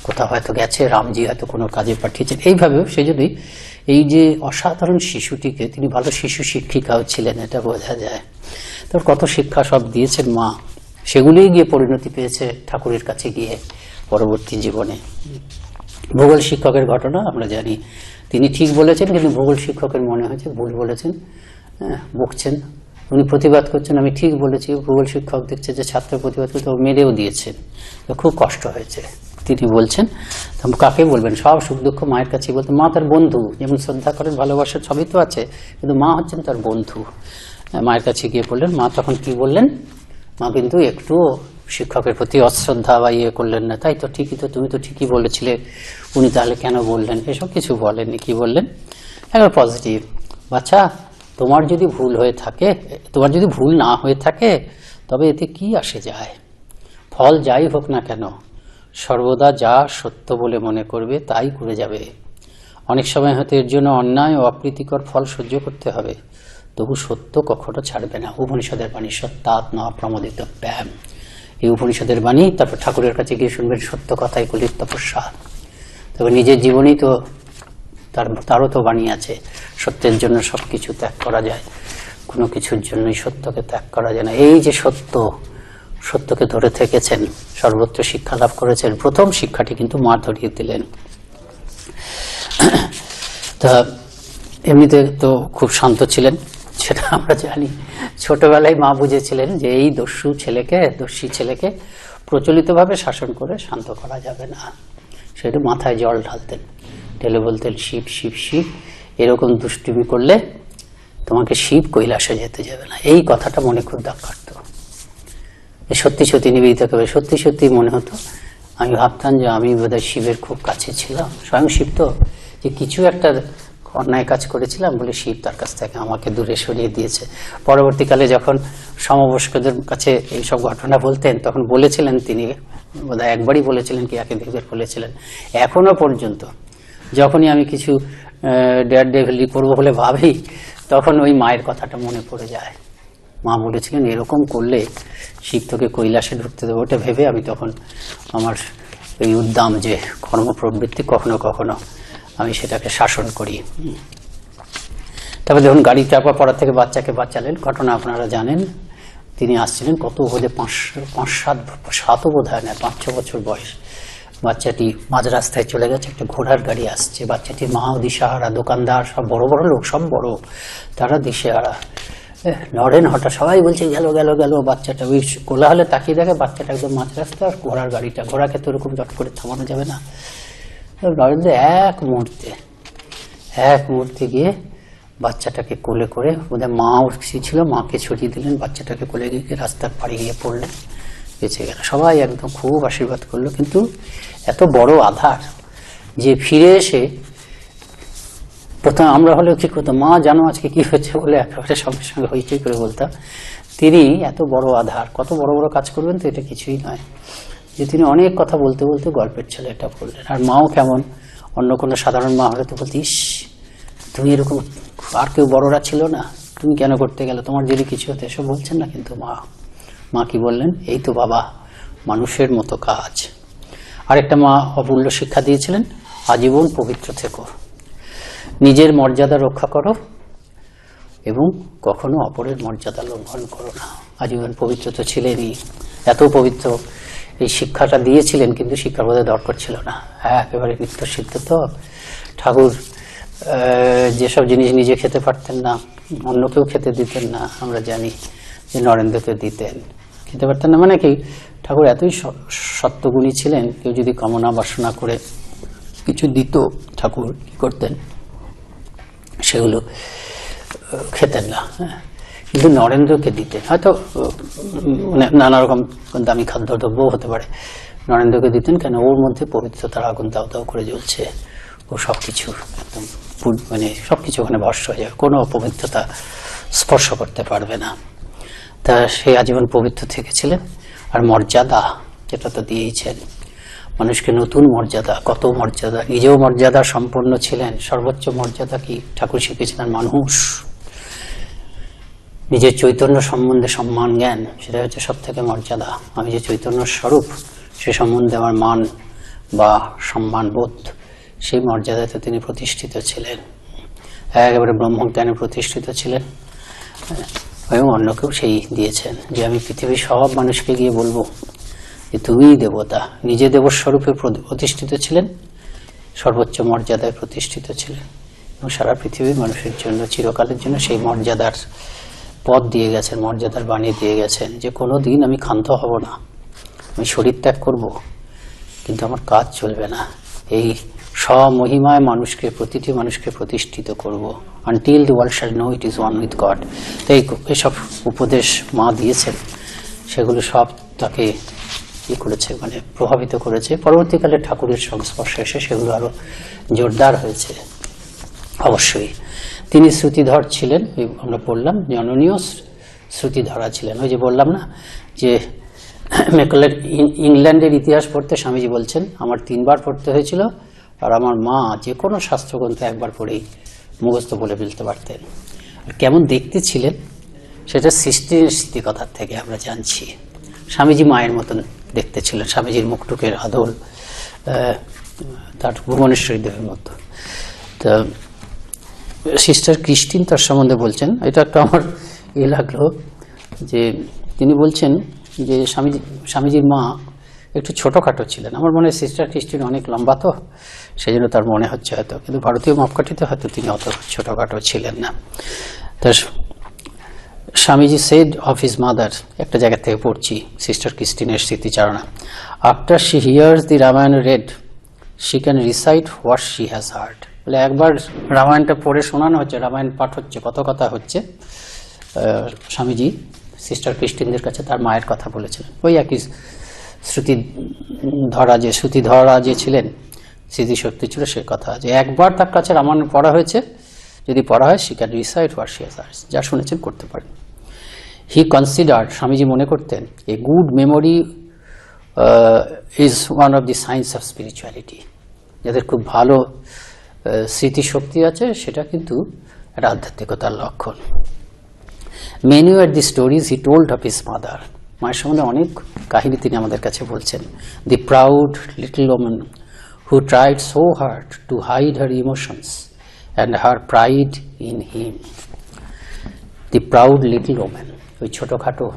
কোথাও হয়তো গেছে, রামজি হয়তো কোনো কাজে পাঠিয়েছেন, এইভাবেও সে যদি এই যে অসাধারণ শিশুটিকে, তিনি ভালো শিশু শিক্ষিকাও ছিলেন, এটা বোঝা যায়। তার কত শিক্ষা সব দিয়েছেন মা, সেগুলোই গিয়ে পরিণতি পেয়েছে ঠাকুরের কাছে গিয়ে পরবর্তী জীবনে। ভূগোল শিক্ষকের ঘটনা আমরা জানি, তিনি ঠিক বলেছেন কিন্তু ভূগোল শিক্ষকের মনে হয়েছে ভুল বলেছেন, বকছেন, উনি প্রতিবাদ করছেন আমি ঠিক বলেছি, ভূগোল শিক্ষক দেখছে যে ছাত্র প্রতিবাদ করতে মেরেও দিয়েছেন, তো খুব কষ্ট হয়েছে। তিনি বলছেন কাকে বলবেন, সব সুখ দুঃখ মায়ের কাছে বলতে, মা তার বন্ধু, যেমন শ্রদ্ধা করেন ভালোবাসার সবই তো আছে, কিন্তু মা হচ্ছেন তার বন্ধু। মায়ের কাছে গিয়ে বললেন, মা তখন কি বললেন, মা কিন্তু একটু শিক্ষকের প্রতি অশ্রদ্ধা বা ইয়ে করলেন না, তাই তো ঠিকই তো, তুমি তো ঠিকই বলেছিলে, উনি তাহলে কেন বললেন, এসব কিছু বলেননি। কি বললেন, একবার পজিটিভ, বাচ্চা তোমার যদি ভুল হয়ে থাকে, তোমার যদি ভুল না হয়ে থাকে তবে এতে কি আসে যায়, ফল যাই হোক না কেন সর্বদা যা সত্য বলে মনে করবে তাই করে যাবে। অনেক সময় হয়তো এর জন্য অন্যায় ও অপ্রীতিকর ফল সহ্য করতে হবে, তবু সত্য কখনো ছাড়বে না। উপনিষদের বাণী, সত্যাৎ না প্রমোদিত ব্যায়াম, এই উপনিষদের বাণী। তারপর ঠাকুরের কাছে গিয়ে শুনবেন সত্য কথাই কলির তপস্যা। তবে নিজের জীবনেই তো তারও তো বাণী আছে, সত্যের জন্য সবকিছু ত্যাগ করা যায়, কোনো কিছুর জন্যই সত্যকে ত্যাগ করা যায় না। এই যে সত্যকে ধরে থেকেছেন, সর্বত্র শিক্ষা লাভ করেছেন, প্রথম শিক্ষাটি কিন্তু মা ধরিয়ে দিলেন। তা এমনিতে তো খুব শান্ত ছিলেন, সেটা আমরা জানি। ছোটবেলায় মা বুঝেছিলেন যে এই দস্যি ছেলেকে প্রচলিতভাবে শাসন করে শান্ত করা যাবে না। সেটা মাথায় জল ঢালতেন, ঢেলে বলতেন, শিব শিব শিব, এরকম দুষ্টুমি করলে তোমাকে শিব কৈলাসে যেতে যাবে না। এই কথাটা মনে খুব দাগ কাটত। সত্যি সত্যি নিবেদিত হবে, সত্যি সত্যি মনে হতো, আমি ভাবতাম যে আমি বোধহয় শিবের খুব কাছে ছিলাম, স্বয়ং শিব তো, যে কিছু একটা অন্যায় কাজ করেছিলাম বলে শিব তার কাছ থেকে আমাকে দূরে সরিয়ে দিয়েছে। পরবর্তীকালে যখন সমবয়স্কদের কাছে এইসব ঘটনা বলতেন, তখন বলেছিলেন তিনি, বোধহয় একবারই বলেছিলেন কি একাধিকবার বলেছিলেন, এখনো পর্যন্ত যখনই আমি কিছু ডেয়ার ডেভিলি করবো বলে ভাবি, তখন ওই মায়ের কথাটা মনে পড়ে যায়। মা বলেছিলেন এরকম করলে শিব তোকে কৈলাসে ঢুকতে দেবো, ওটা ভেবে আমি তখন আমার এই উদ্দাম যে কর্মপ্রবৃত্তি, কখনো কখনো আমি সেটাকে শাসন করি। তারপরে যখন গাড়ি চাপা পড়া থেকে বাচ্চাকে বাঁচালেন, ঘটনা আপনারা জানেন, তিনি আসছিলেন কত বোধে 5-7 বোধ হয় না, 5-6 বছর বয়স। বাচ্চাটি মাঝ রাস্তায় চলে গেছে, একটা ঘোড়ার গাড়ি আসছে, বাচ্চাটির মাও দিশেহারা, দোকানদার সব বড় বড় লোক, সব বড়, তারা দিশেহারা। নড়েন হঠাৎ, সবাই বলছে গেল গেল গেল, বাচ্চাটা ওই কোলাহলে তাকিয়ে দেখে বাচ্চাটা একদম মাঝ রাস্তা, আর ঘোড়ার গাড়িটা, ঘোড়াকে তো ওরকম জট করে থামানো যাবে না। নরেন্দ্র এক মুহূর্তে গিয়ে বাচ্চাটাকে কোলে করে, বোধহয় মা ছিল, মাকে ছড়িয়ে দিলেন, বাচ্চাটাকে কোলে গিয়ে রাস্তার পাড়ে গিয়ে পড়লেন, বেঁচে গেল। সবাই একদম খুব আশীর্বাদ করলো। কিন্তু এত বড় আধার যে ফিরে এসে, প্রথমে আমরা হলেও কি করতাম, মা জানো আজকে কি হয়েছে বলে একেবারে সঙ্গে সঙ্গে হইচই করে বলতাম। তিনি এত বড় আধার, কত বড় বড় কাজ করবেন তো এটা কিছুই নয়, যে তিনি অনেক কথা বলতে বলতে গল্পের ছেলে এটা বললেন। আর মাও কেমন, অন্য কোনো সাধারণ মা হলে তো বলতে, ইস তুমি এরকম, আর কেউ বড়রা ছিল না, তুমি কেন করতে গেলে, তোমার যদি কিছু হতো, এসব বলছেন না। কিন্তু মা কি বললেন, এই তো বাবা মানুষের মতো কাজ। আরেকটা মা অমূল্য শিক্ষা দিয়েছিলেন, আজীবন পবিত্র থেকো, নিজের মর্যাদা রক্ষা করো এবং কখনো অপরের মর্যাদা লঙ্ঘন করো না। আজীবন পবিত্র তো ছিলেনই, এত পবিত্র, এই শিক্ষাটা দিয়েছিলেন, কিন্তু শিক্ষার বোধহয় দরকার ছিল না। একেবারে নিত্য সিদ্ধ তো ঠাকুর, যেসব জিনিস নিজে খেতে পারতেন না, অন্যকেও খেতে দিতেন না। আমরা জানি যে নরেন্দ্রকে দিতেন, খেতে পারতেন না, মানে কি ঠাকুর এতই সত্যগুণী ছিলেন, কেউ যদি কামনা বাসনা করে কিছু দিত, ঠাকুর কি করতেন, সেগুলো খেতেন না। কিন্তু নরেন্দ্রকে দিতেন, হয়তো মানে নানা রকম দামি খাদ্যদ্রব্যও হতে পারে, নরেন্দ্রকে দিতেন কেন, ওর মধ্যে পবিত্রতার আগুন দাও দাও করে জ্বলছে, ও সবকিছু একদম মানে সবকিছু ওখানে ভস্য হয়ে যাবে, কোনো অপবিত্রতা স্পর্শ করতে পারবে না। তা সে আজীবন পবিত্র থেকেছিলেন। আর মর্যাদা, যেটা তো দিয়েইছেন, মানুষকে নতুন মর্যাদা, কত মর্যাদা, নিজেও মর্যাদা সম্পন্ন ছিলেন। সর্বোচ্চ মর্যাদা কি ঠাকুর শিখেছিলেন? মানুষ, নিজের চৈতন্য সম্বন্ধে সম্মান জ্ঞান, সেটা হচ্ছে সব থেকে মর্যাদা। আমি যে চৈতন্য স্বরূপ, সে সম্বন্ধে আমার মান বা সম্মান বোধ, সেই মর্যাদাতে তিনি প্রতিষ্ঠিত ছিলেন। একেবারে ব্রহ্মজ্ঞানে প্রতিষ্ঠিত ছিলেন এবং অন্যকেও সেই দিয়েছেন যে আমি পৃথিবীর সব মানুষকে গিয়ে বলবো যে তুমিই দেবতা। নিজে দেবস্বরূপে প্রতিষ্ঠিত ছিলেন, সর্বোচ্চ মর্যাদায় প্রতিষ্ঠিত ছিলেন এবং সারা পৃথিবীর মানুষের জন্য চিরকালের জন্য সেই মর্যাদার পদ দিয়ে গেছেন, মর্যাদার বাণী দিয়ে গেছেন যে কোনো দিন আমি ক্ষান্ত হব না, আমি শরীর ত্যাগ করব, কিন্তু আমার কাজ চলবে না। এই স্বমহিমায় মানুষকে, প্রতিটি মানুষকে প্রতিষ্ঠিত করব, until the world shall know it is one with God. তাই এসব উপদেশ মা দিয়েছেন, সেগুলো সব তাকে করেছে, মানে প্রভাবিত করেছে। পরবর্তীকালে ঠাকুরের সংস্পর্শে এসে সেগুলো আরো জোরদার হয়েছে। অবশ্যই তিনি শ্রুতিধর ছিলেন, আমরা বললাম জননীয় শ্রুতিধরা ছিলেন। ওই যে বললাম না যে মেকলের ইংল্যান্ডের ইতিহাস পড়তে স্বামীজি বলছেন আমার 3 বার পড়তে হয়েছিল, আর আমার মা যে কোনো শাস্ত্রগ্রন্থ একবার পড়েই মুখস্থ বলে ফেলতে পারতেন। কেমন দেখতে ছিলেন সেটা সৃষ্টিকতার থেকে আমরা জানছি। স্বামীজি মায়ের মতন দেখতে ছিলেন, স্বামীজির মুখটুকের আদল তার ভুবনেশ্বরী দেবের মতো। তো সিস্টার ক্রিস্টিন তার সম্বন্ধে বলছেন, এটা একটা আমার লাগলো যে তিনি বলছেন যে স্বামীজির মা একটু ছোটোখাটো ছিলেন। আমার মনে হয় সিস্টার ক্রিস্টিন অনেক লম্বা, তো সেই জন্য তার মনে হচ্ছে হয়তো, কিন্তু ভারতীয় মাপকাঠিতে হয়তো তিনি অত ছোটোখাটো ছিলেন না। তো Swamiji said of his mother, একটা জায়গা থেকে পড়ছি সিস্টার ক্রিস্টিনের স্মৃতিচারণা, after she hears the Ramayana read she can recite what she has heard. বলে একবার রামায়ণটা পড়ে শোনানো হচ্ছে, রামায়ণ পাঠ হচ্ছে, কত কথা হচ্ছে, স্বামীজি সিস্টার ক্রিস্টিনদের কাছে তার মায়ের কথা বলেছিলেন। ওই একই শ্রুতিধরা যে ছিলেন, স্মৃতিশক্তি ছিল, সে কথা যে একবার তার কাছে রামায়ণ পড়া হয়েছে, যদি পড়া হয় she can recite what she has hard, যা শুনেছেন করতে পারেন। হি কনসিডার্ড, স্বামীজি মনে করতেন, a good memory is one of the science of spirituality. যাদের খুব ভালো স্মৃতিশক্তি আছে সেটা কিন্তু একটা আধ্যাত্মিকতার লক্ষণ। Many are the stories he told of his mother, মায়ের সম্বন্ধে অনেক কাহিনী তিনি আমাদের কাছে বলছেন। The proud little woman who tried so hard to hide her emotions and her pride in him. The proud little woman, ওই ছোটোখাটো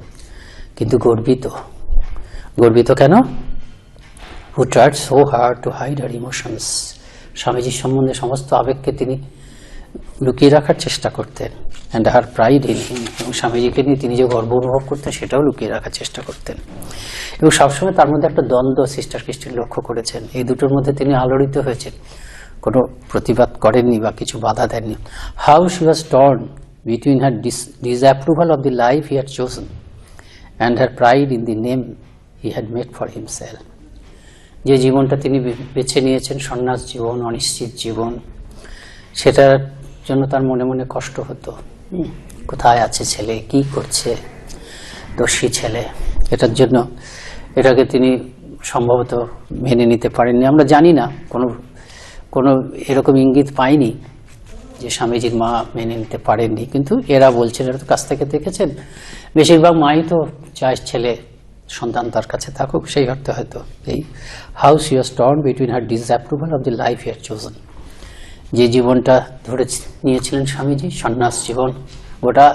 কিন্তু গর্বিত কেন? Who tried so hard to hide her emotions, স্বামীজির সম্বন্ধে সমস্ত আবেগকে তিনি লুকিয়ে রাখার চেষ্টা করতেন। And her pride in him, এবং স্বামীজিকে নিয়ে তিনি যে গর্ব অনুভব করতেন সেটাও লুকিয়ে রাখার চেষ্টা করতেন। এবং সবসময় তার মধ্যে একটা দ্বন্দ্ব সিস্টার ক্রিস্টিন লক্ষ্য করেছেন, এই দুটোর মধ্যে তিনি আলোড়িত হয়েছেন, কোনো প্রতিবাদ করেননি বা কিছু বাধা দেননি। How she was torn between her disapproval of the life he had chosen and her pride in the name he had made for himself. যে জীবনটা তিনি বেছে নিয়েছেন, সন্ন্যাস জীবন, অনিশ্চিত জীবন, সেটার জন্য তার মনে মনে কষ্ট হতো। কোথায় আছে ছেলে, কি করছে, দোষী ছেলে, এটার জন্য এটাকে তিনি সম্ভবত মেনে নিতে পারেননি। আমরা জানি না, কোনো এরকম ইঙ্গিত পাইনি যে স্বামীজির মা মেনে নিতে পারেননি, কিন্তু এরা বলছেন, এরা তো কাছ থেকে দেখেছেন, বেশিরভাগ মাই তো চায় ছেলে সন্তান তার কাছে থাকুক, সেই অর্থে হয়তো এই how she was torn between her disapproval of the life he had chosen, যে জীবনটা ধরে নিয়েছিলেন স্বামীজি, সন্ন্যাস জীবন, গোটা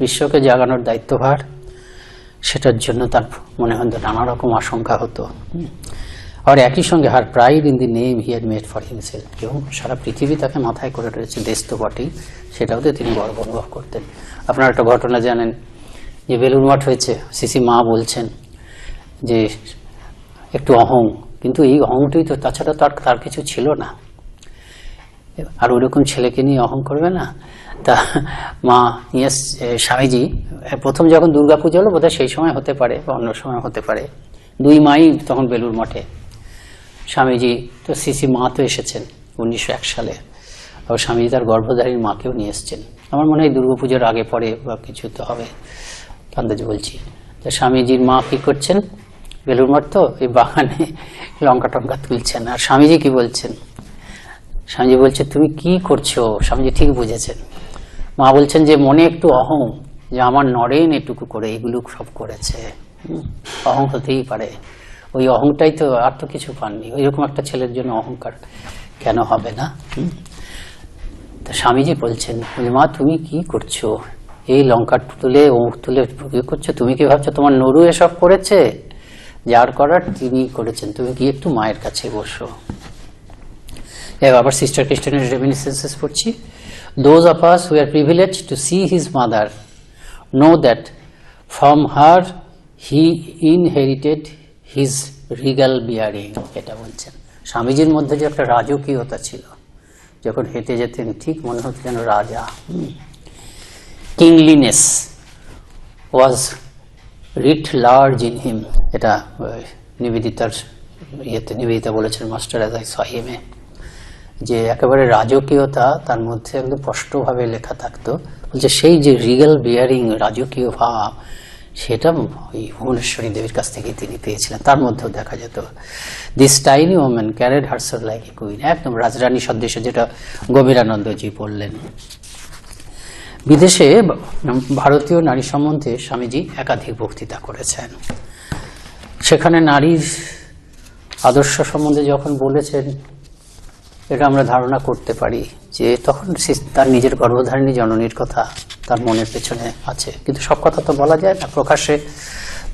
বিশ্বকে জাগানোর দায়িত্বভার, সেটার জন্য তার মনে হতো নানা রকম আশঙ্কা হতো। আর একই সঙ্গে her pride in the name he had made for himself, এবং সারা পৃথিবী তাকে মাথায় করে রয়েছে, দেশ তো বটেই, সেটাওতে তিনি গর্ব অনুভব করতেন। আপনারা একটা ঘটনা জানেন যে বেলুড় মঠ হয়েছে, সিসি মা বলছেন যে একটু অহং, কিন্তু এই অহংটাই তো, তাছাড়া তার কিছু ছিল না, আর ওইরকম ছেলেকে নিয়ে অহং করবে না। তা মা নিয়ে স্বামীজি প্রথম যখন দুর্গাপুজো হলো, বোধহয় সেই সময় হতে পারে বা অন্য সময় হতে পারে, 2 মাই তখন বেলুড় মঠে, স্বামীজি তো সিসি মা তো এসেছেন 1901 সালে, আর স্বামীজি তার গর্ভধারীর মাকেও নিয়ে এসছেন, আমার মনে হয় দুর্গাপুজোর আগে পরে বা কিছু তো হবে, আন্দাজ বলছি। তো স্বামীজির মা কি করছেন, বেলুর মঠ তো এই বাগানে লঙ্কা টঙ্কা তুলছেন। আর স্বামীজি কি বলছেন? স্বামীজি বলছে তুমি কি করছো? স্বামীজি ঠিক বুঝেছেন। মা বলছেন যে মনে একটু অহং, যে আমার নরেন এটুকু করে এগুলো সব করেছে। অহং হতেই পারে, ওই অহংটাই তো, আর তো কিছু পাননি। ওইরকম একটা ছেলের জন্য অহংকার কেন হবে না? তা স্বামীজি বলছেন মা তুমি কি করছো? এই লঙ্কা তুলে অমুক তুলে ইয়ে করছো, তুমি কি ভাবছো তোমার নরু এসব করেছে? যার করার তিনি করেছেন, তুমি গিয়ে একটু মায়ের কাছে বসো। এবার আবার সিস্টার ক্রিস্টিনের রেমিনিসেন্সেস পড়ছি। Those of us who are privileged to see his mother know that from her he inherited his regal bearing. এটা বলছেন স্বামীজির মধ্যে যে একটা রাজকীয়তা ছিল, যখন হেঁটে যেতেন ঠিক মনে হতো যেন রাজা। কিংলিনেস ওয়াজ রিট লার্জ ইন হিম। এটা নিবেদিতার নিবেদিতা বলেছেন মাস্টার অ্যাজ আই স হিম-এ, যে একেবারে রাজকীয়তা তার মধ্যে একদম স্পষ্টভাবে লেখা থাকতো। বলছে সেই যে রিগাল বিয়ারিং, রাজকীয় ভাব, সেটা ওই ভুবনেশ্বরী দেবীর কাছ থেকে তিনি পেয়েছিলেন। তার মধ্যেও দেখা যেত this tiny woman carried herself like a queen, একদম রাজরানী সদৃশ, যেটা গভীরানন্দজি বললেন। বিদেশে ভারতীয় নারী সম্বন্ধে স্বামীজি একাধিক বক্তৃতা করেছেন। সেখানে নারীর আদর্শ সম্বন্ধে যখন বলেছেন, এটা আমরা ধারণা করতে পারি যে তখন তার নিজের গর্ভধারিণী জননীর কথা তার মনের পেছনে আছে, কিন্তু সব কথা তো বলা যায় না প্রকাশ্যে,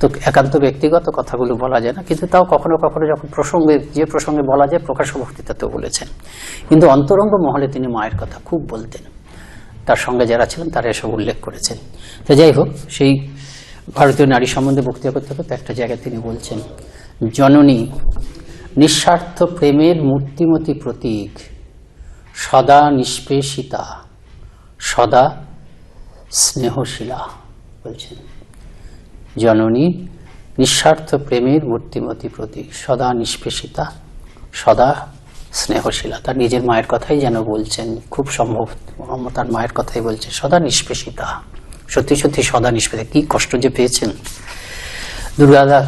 তো একান্ত ব্যক্তিগত কথাগুলো বলা যায় না। কিন্তু তাও কখনো কখনো যখন প্রসঙ্গে, যে প্রসঙ্গে বলা যায়, প্রকাশ্য বক্তৃতাতেও বলেছেন। কিন্তু অন্তরঙ্গ মহলে তিনি মায়ের কথা খুব বলতেন, তার সঙ্গে যারা ছিলেন তারা এসব উল্লেখ করেছেন। তো যাই হোক, সেই ভারতীয় নারী সম্বন্ধে বক্তৃতা করতে করতে একটা জায়গায় তিনি বলছেন, জননী নিঃস্বার্থ প্রেমের মূর্তিমতী প্রতীক, সদা নিষ্পেষিতা, সদা স্নেহশীলা। বলছেন জননী নিঃস্বার্থ প্রেমের মূর্তিমতী প্রতীক, সদা নিষ্পেষিতা, সদা স্নেহশীলা। তার নিজের মায়ের কথাই যেন বলছেন, খুব সম্ভব তার মায়ের কথাই বলছে, সদা নিষ্পেষিতা। সত্যি সত্যি সদা নিষ্পেষিতা, কি কষ্ট যে পেয়েছেন।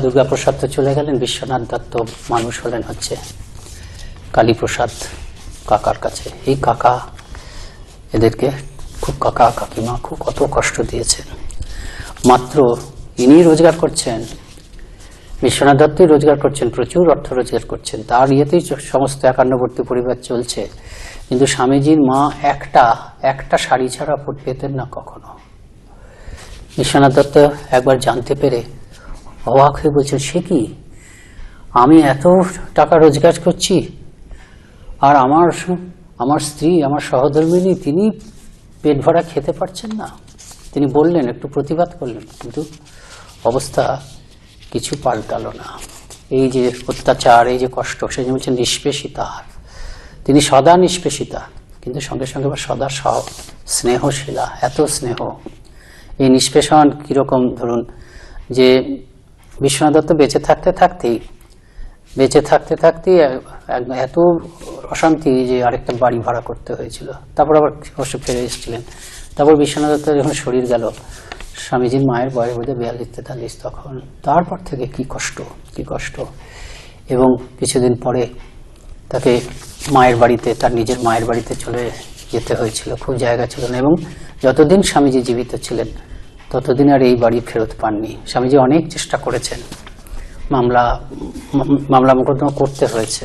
দুর্গাপ্রসাদ তো চলে গেলেন, বিশ্বনাথ দত্ত মানুষ হলেন হচ্ছে কালীপ্রসাদ কাকার কাছে। এই কাকা এদেরকে খুব, কাকা কাকিমা খুব কত কষ্ট দিয়েছেন। মাত্র ইনি রোজগার করছেন, বিশ্বনাথ দত্তই রোজগার করছেন, প্রচুর অর্থ রোজগার করছেন, তার ইয়েতেই সমস্ত 51 পরিবার চলছে। কিন্তু স্বামীজির মা একটা শাড়ি ছাড়া পেতেন না কখনো। বিশ্বনাথ দত্ত একবার জানতে পেরে অবাক হয়ে বলছেন, সে কি, আমি এত টাকা রোজগার করছি আর আমার স্ত্রী, আমার সহধর্মিনী, তিনি পেট ভরা খেতে পারছেন না। তিনি বললেন, একটু প্রতিবাদ করলেন, কিন্তু অবস্থা কিছু পাল্টালো না। এই যে অত্যাচার, এই যে কষ্ট, সেই জন্য বলছেন নিষ্পেষিতা। তিনি সদা নিষ্পেষিতা, কিন্তু সঙ্গে সঙ্গে সদা স্নেহশীলা, এত স্নেহ। এই নিষ্পেষণ কিরকম, ধরুন যে বিশ্বনাথ দত্ত বেঁচে থাকতেই এত অশান্তি যে আরেকটা বাড়ি ভাড়া করতে হয়েছিল। তারপর আবার অবশ্য ফিরে এসেছিলেন। তারপর বিশ্বনাথ দত্ত যখন শরীর গেল, স্বামীজির মায়ের বয়স বোধহয় 42-43 তখন। তারপর থেকে কি কষ্ট। এবং কিছুদিন পরে তাকে মায়ের বাড়িতে, তার নিজের মায়ের বাড়িতে চলে যেতে হয়েছিল, খুব জায়গা ছিল না। এবং যতদিন স্বামীজি জীবিত ছিলেন ততদিন আর এই বাড়ি ফেরত পাননি। স্বামীজি অনেক চেষ্টা করেছেন, মামলা মোকদ্দমা করতে হয়েছে।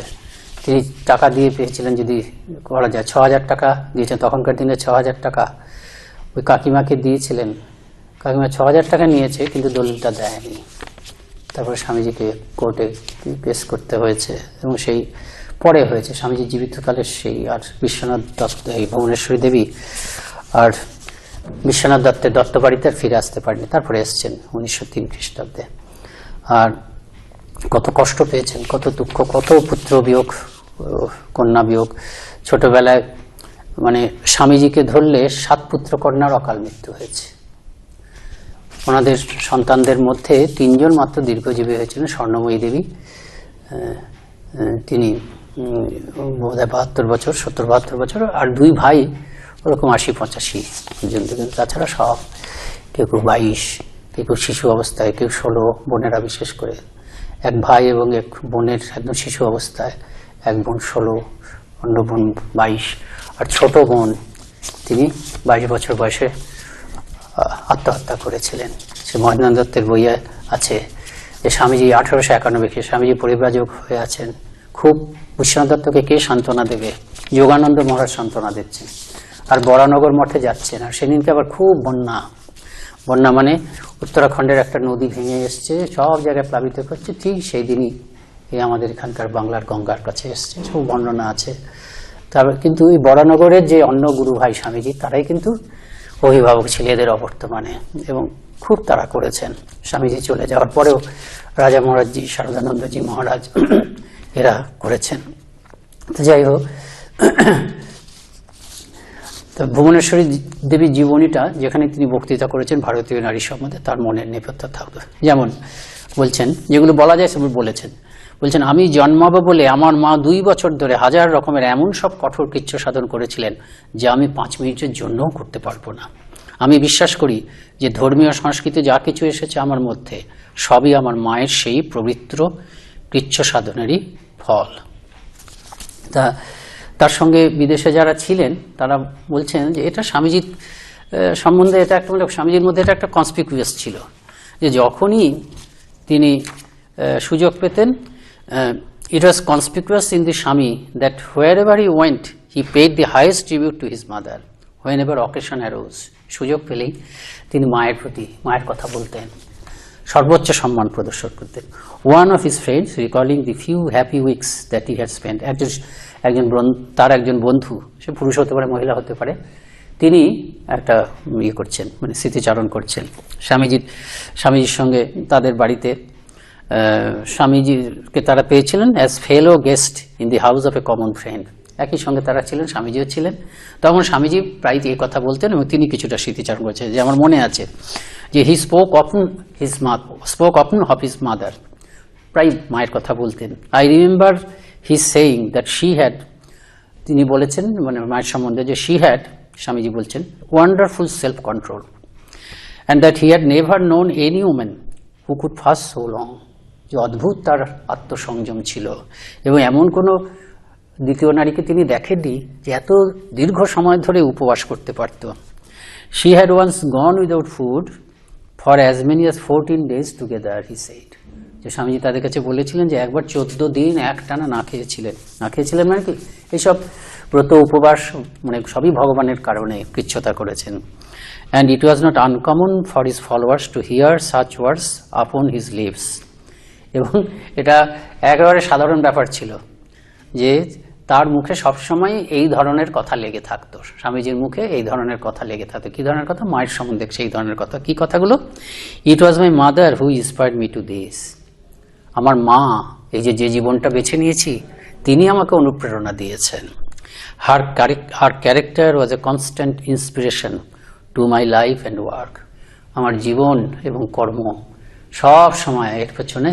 তিনি টাকা দিয়ে পেয়েছিলেন, যদি করা যায় 6000 টাকা দিয়েছেন, তখনকার দিনে 6000 টাকা ওই কাকিমাকে দিয়েছিলেন। কাকিমা 6000 টাকা নিয়েছে, কিন্তু দলিলটা দেয়নি। তারপরে স্বামীজিকে কোর্টে কেস করতে হয়েছে, এবং সেই পরে হয়েছে স্বামীজি জীবিতকালে। সেই আর বিশ্বনাথ দত্ত, এই ভুবনেশ্বরী দেবী আর বিশ্বনাথ দত্তের দত্ত বাড়িতে আর ফিরে আসতে পারেনি। তারপরে এসছেন 1903 খ্রিস্টাব্দে। আর কত কষ্ট পেয়েছেন, কত দুঃখ, কত পুত্র বিয়োগ, কন্যা বিয়োগ। ছোটবেলায় মানে স্বামীজিকে ধরলে 7 পুত্র কন্যার অকাল মৃত্যু হয়েছে। ওনাদের সন্তানদের মধ্যে 3 জন মাত্র দীর্ঘজীবী হয়েছিলেন। স্বর্ণময়ী দেবী, তিনি বোধহয় 72 বছর, 70-72 বছর, আর 2 ভাই ওরকম 80-85 পর্যন্ত। কিন্তু তাছাড়া সব কেউ 22, কেউ শিশু অবস্থায়, কেউ 16, বোনেরা বিশেষ করে এক ভাই এবং এক বোনের একদম শিশু অবস্থায়, এক বোন 16, অন্য বোন 22, আর ছোট বোন তিনি 22 বছর বয়সে আত্মহত্যা করেছিলেন। সে মহেন্দ্রনাথ দত্তের বইয়ে আছে যে স্বামীজি 1891 স্বামীজি পরিব্রাজক হয়ে আছেন। খুব বিশ্বনাথ দত্তকে কে সান্ত্বনা দেবে? যোগানন্দ মহারাজ সান্ত্বনা দিচ্ছেন, আর বরানগর মঠে যাচ্ছেন। আর সেদিনকে আবার খুব বন্যা মানে উত্তরাখণ্ডের একটা নদী ভেঙে এসছে, সব জায়গায় প্লাবিত করছে। ঠিক সেই দিনই এই আমাদের এখানকার বাংলার গঙ্গার কাছে এসছে, সব বর্ণনা আছে। তারপর কিন্তু এই বরানগরের যে অন্য গুরু ভাই স্বামীজি, তারাই কিন্তু অভিভাবক ছিল এদের অবর্তমানে, এবং খুব তারা করেছেন। স্বামীজি চলে যাওয়ার পরেও রাজা মহারাজজি, শারদানন্দজি মহারাজ এরা করেছেন। তো যাই হোক, তো ভুবনেশ্বরী দেবীর জীবনীটা যেখানে তিনি বক্তৃতা করেছেন ভারতীয় নারী সম্বন্ধে, তার মনের নেপথ্য থাকবে। যেমন বলছেন, যেগুলো বলা যায় সেগুলো বলছেন, আমি জন্মাবো বলে আমার মা 2 বছর ধরে হাজার রকমের এমন সব কঠোর কৃচ্ছ সাধন করেছিলেন যা আমি 5 মিনিটের জন্যও করতে পারবো না। আমি বিশ্বাস করি যে ধর্মীয় সংস্কৃতি যা কিছু এসেছে আমার মধ্যে, সবই আমার মায়ের সেই পবিত্র কৃচ্ছ সাধনেরই ফল। তার সঙ্গে বিদেশে যারা ছিলেন তারা বলছেন যে এটা স্বামীজির সম্বন্ধে, এটা একটা স্বামীজির মধ্যে এটা একটা কনসপিকুয়াস ছিল, যে যখনই তিনি সুযোগ পেতেন, it was conspicuous in the Swami that wherever he went, he paid the highest tribute to his mother. Whenever occasion arose, সুযোগ পেলেই তিনি মায়ের কথা বলতেন, সর্বোচ্চ সম্মান প্রদর্শন করতেন। One of his friends, recalling the few happy weeks that he had spent, তার একজন বন্ধু, সে পুরুষ হতে পারে মহিলা হতে পারে, তিনি একটা করছেন, মানে স্মৃতিচারণ করছেন স্বামীজির সঙ্গে তাদের বাড়িতে। স্বামীজিকে তারা পেয়েছিলেন as fellow guest in the house of a common friend, একই সঙ্গে তারা ছিলেন, স্বামীজিও ছিলেন। তখন স্বামীজি প্রায় এই কথা বলতেন এবং তিনি কিছুটা স্মৃতিচারণ করেছেন, যে আমার মনে আছে যে he spoke অফন of his mother, প্রায় মায়ের কথা বলতেন। I remember he saying that she had, তিনি বলেছেন মানে মায়ের সম্বন্ধে যে শি হ্যাড, স্বামীজি বলছেন, wonderful self control, and that he had never known any woman who could fast so long, যে অদ্ভুত তার আত্মসংযম ছিল, এবং এমন কোনো দ্বিতীয় নারীকে তিনি দেখেননি যে এত দীর্ঘ সময় ধরে উপবাস করতে পারত। She had once gone without food for as many as 14 days together, he said, যে স্বামীজি তাদের কাছে বলেছিলেন যে একবার 14 দিন একটানা না খেয়েছিলেন মানে কি এইসব ব্রত উপবাস মানে সবই ভগবানের কারণে কৃচ্ছতা করেছেন। And it was not uncommon for his followers to hear such words upon his lips. এবং এটা একেবারে সাধারণ ব্যাপার ছিল যে তার মুখে সবসময় এই ধরনের কথা লেগে থাকতো, স্বামীজির মুখে এই ধরনের কথা লেগে থাকতো। কি ধরনের কথা? মায়ের সম্বন্ধে সেই ধরনের কথা। কি কথাগুলো? It was my mother who inspired me to this, আমার মা এই যে জীবনটা বেছে নিয়েছি তিনি আমাকে অনুপ্রেরণা দিয়েছেন। Her character was a constant inspiration to my life and work, আমার জীবন এবং কর্ম সব সময় এর পেছনে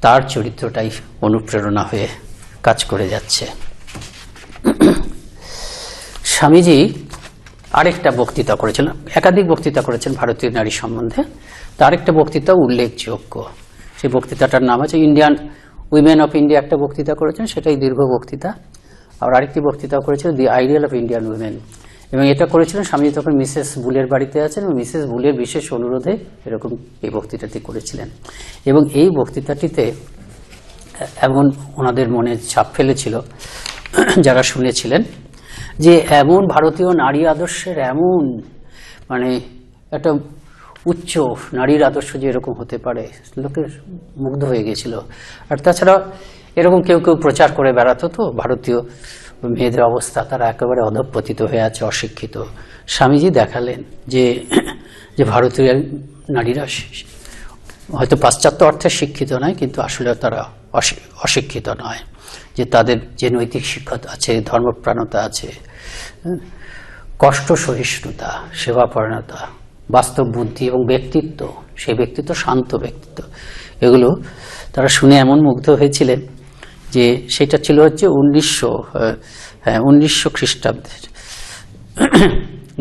তার চরিত্রটাই অনুপ্রেরণা হয়ে কাজ করে যাচ্ছে। স্বামীজি আরেকটা বক্তৃতা করেছিলেন, একাধিক বক্তৃতা করেছেন ভারতীয় নারী সম্বন্ধে, তার একটা বক্তৃতা উল্লেখযোগ্য। সেই বক্তৃতাটার নাম আছে ইন্ডিয়ান উইমেন অফ ইন্ডিয়া, একটা বক্তৃতা করেছেন, সেটাই দীর্ঘ বক্তৃতা। আর আরেকটি বক্তৃতা করেছিলেন দি আইডিয়াল অফ ইন্ডিয়ান উইমেন, এবং এটা করেছিলেন স্বামীজি তখন মিসেস বুলের বাড়িতে আছেন, এবং মিসেস বুলের বিশেষ অনুরোধে এরকম এই বক্তৃতাটি করেছিলেন। এবং এই বক্তৃতাটিতে এমন ওনাদের মনে ছাপ ফেলেছিল যারা শুনেছিলেন, যে এমন ভারতীয় নারী আদর্শের এমন মানে একটা উচ্চ নারীর আদর্শ যে এরকম হতে পারে, লোকের মুগ্ধ হয়ে গেছিল। আর তাছাড়া এরকম কেউ কেউ প্রচার করে বেড়াতো, তো ভারতীয় মেয়েদের অবস্থা, তারা একেবারে অধঃপতিত হয়ে আছে, অশিক্ষিত। স্বামীজি দেখালেন যে ভারতীয় নারীরা হয়তো পাশ্চাত্য অর্থে শিক্ষিত নয়, কিন্তু আসলে তারা অশিক্ষিত নয়, যে তাদের যে নৈতিক শিক্ষা আছে, ধর্মপ্রাণতা আছে, কষ্ট সহিষ্ণুতা, সেবাপরায়ণতা, বাস্তব বুদ্ধি এবং ব্যক্তিত্ব, সেই ব্যক্তিত্ব শান্ত ব্যক্তিত্ব, এগুলো তারা শুনে এমন মুগ্ধ হয়েছিলেন যে সেটা ছিল হচ্ছে 1900 খ্রিস্টাব্দের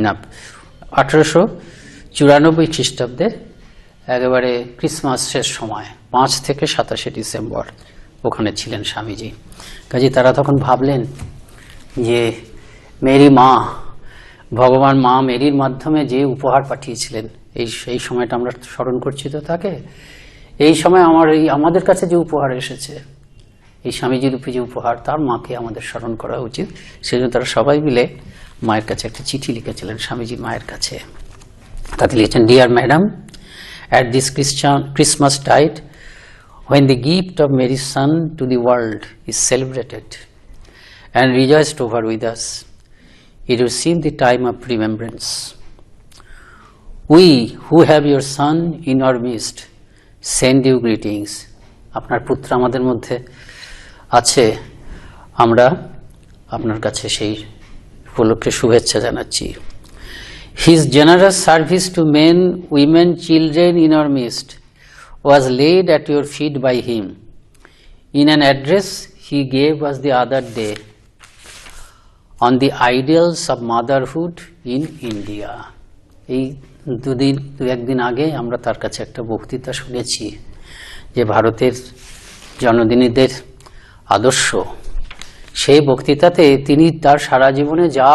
না 1894 খ্রিস্টাব্দের একেবারে ক্রিসমাসের সময় 5 থেকে 27 ডিসেম্বর ওখানে ছিলেন স্বামীজি। কাজে তারা তখন ভাবলেন যে মেরি মা, ভগবান মা মেরির মাধ্যমে যে উপহার পাঠিয়েছিলেন, এই সময়টা আমরা স্মরণ করছি তো তাকে, এই সময় আমাদের কাছে যে উপহার এসেছে, এই স্বামীজি রূপে যে উপহার, তার মাকে আমাদের স্মরণ করা উচিত। সেজন্য তারা সবাই মিলে মায়ের কাছে একটা চিঠি লিখেছিলেন, স্বামীজি মায়ের কাছে। তাতে লিখেছেন, deer madam, at this Christmas tide, when the gift of Mary's Son to the world is celebrated and rejoiced over with us, it will seem the time of remembrance. We who have your Son in our midst send you greetings. আপনার পুত্র আমাদের মধ্যে আছে, আমরা আপনার কাছে সেই উপলক্ষে শুভেচ্ছা জানাচ্ছি। His generous service to men, women, children in our midst was laid at your feet by him in an address he gave us the other day on the ideals of motherhood in India. এই দু একদিন আগে আমরা তার কাছে একটা বক্তৃতা শুনেছি যে ভারতের জনদিনীদের আদর্শ। সেই বক্তৃতাতে তিনি তার সারা জীবনে যা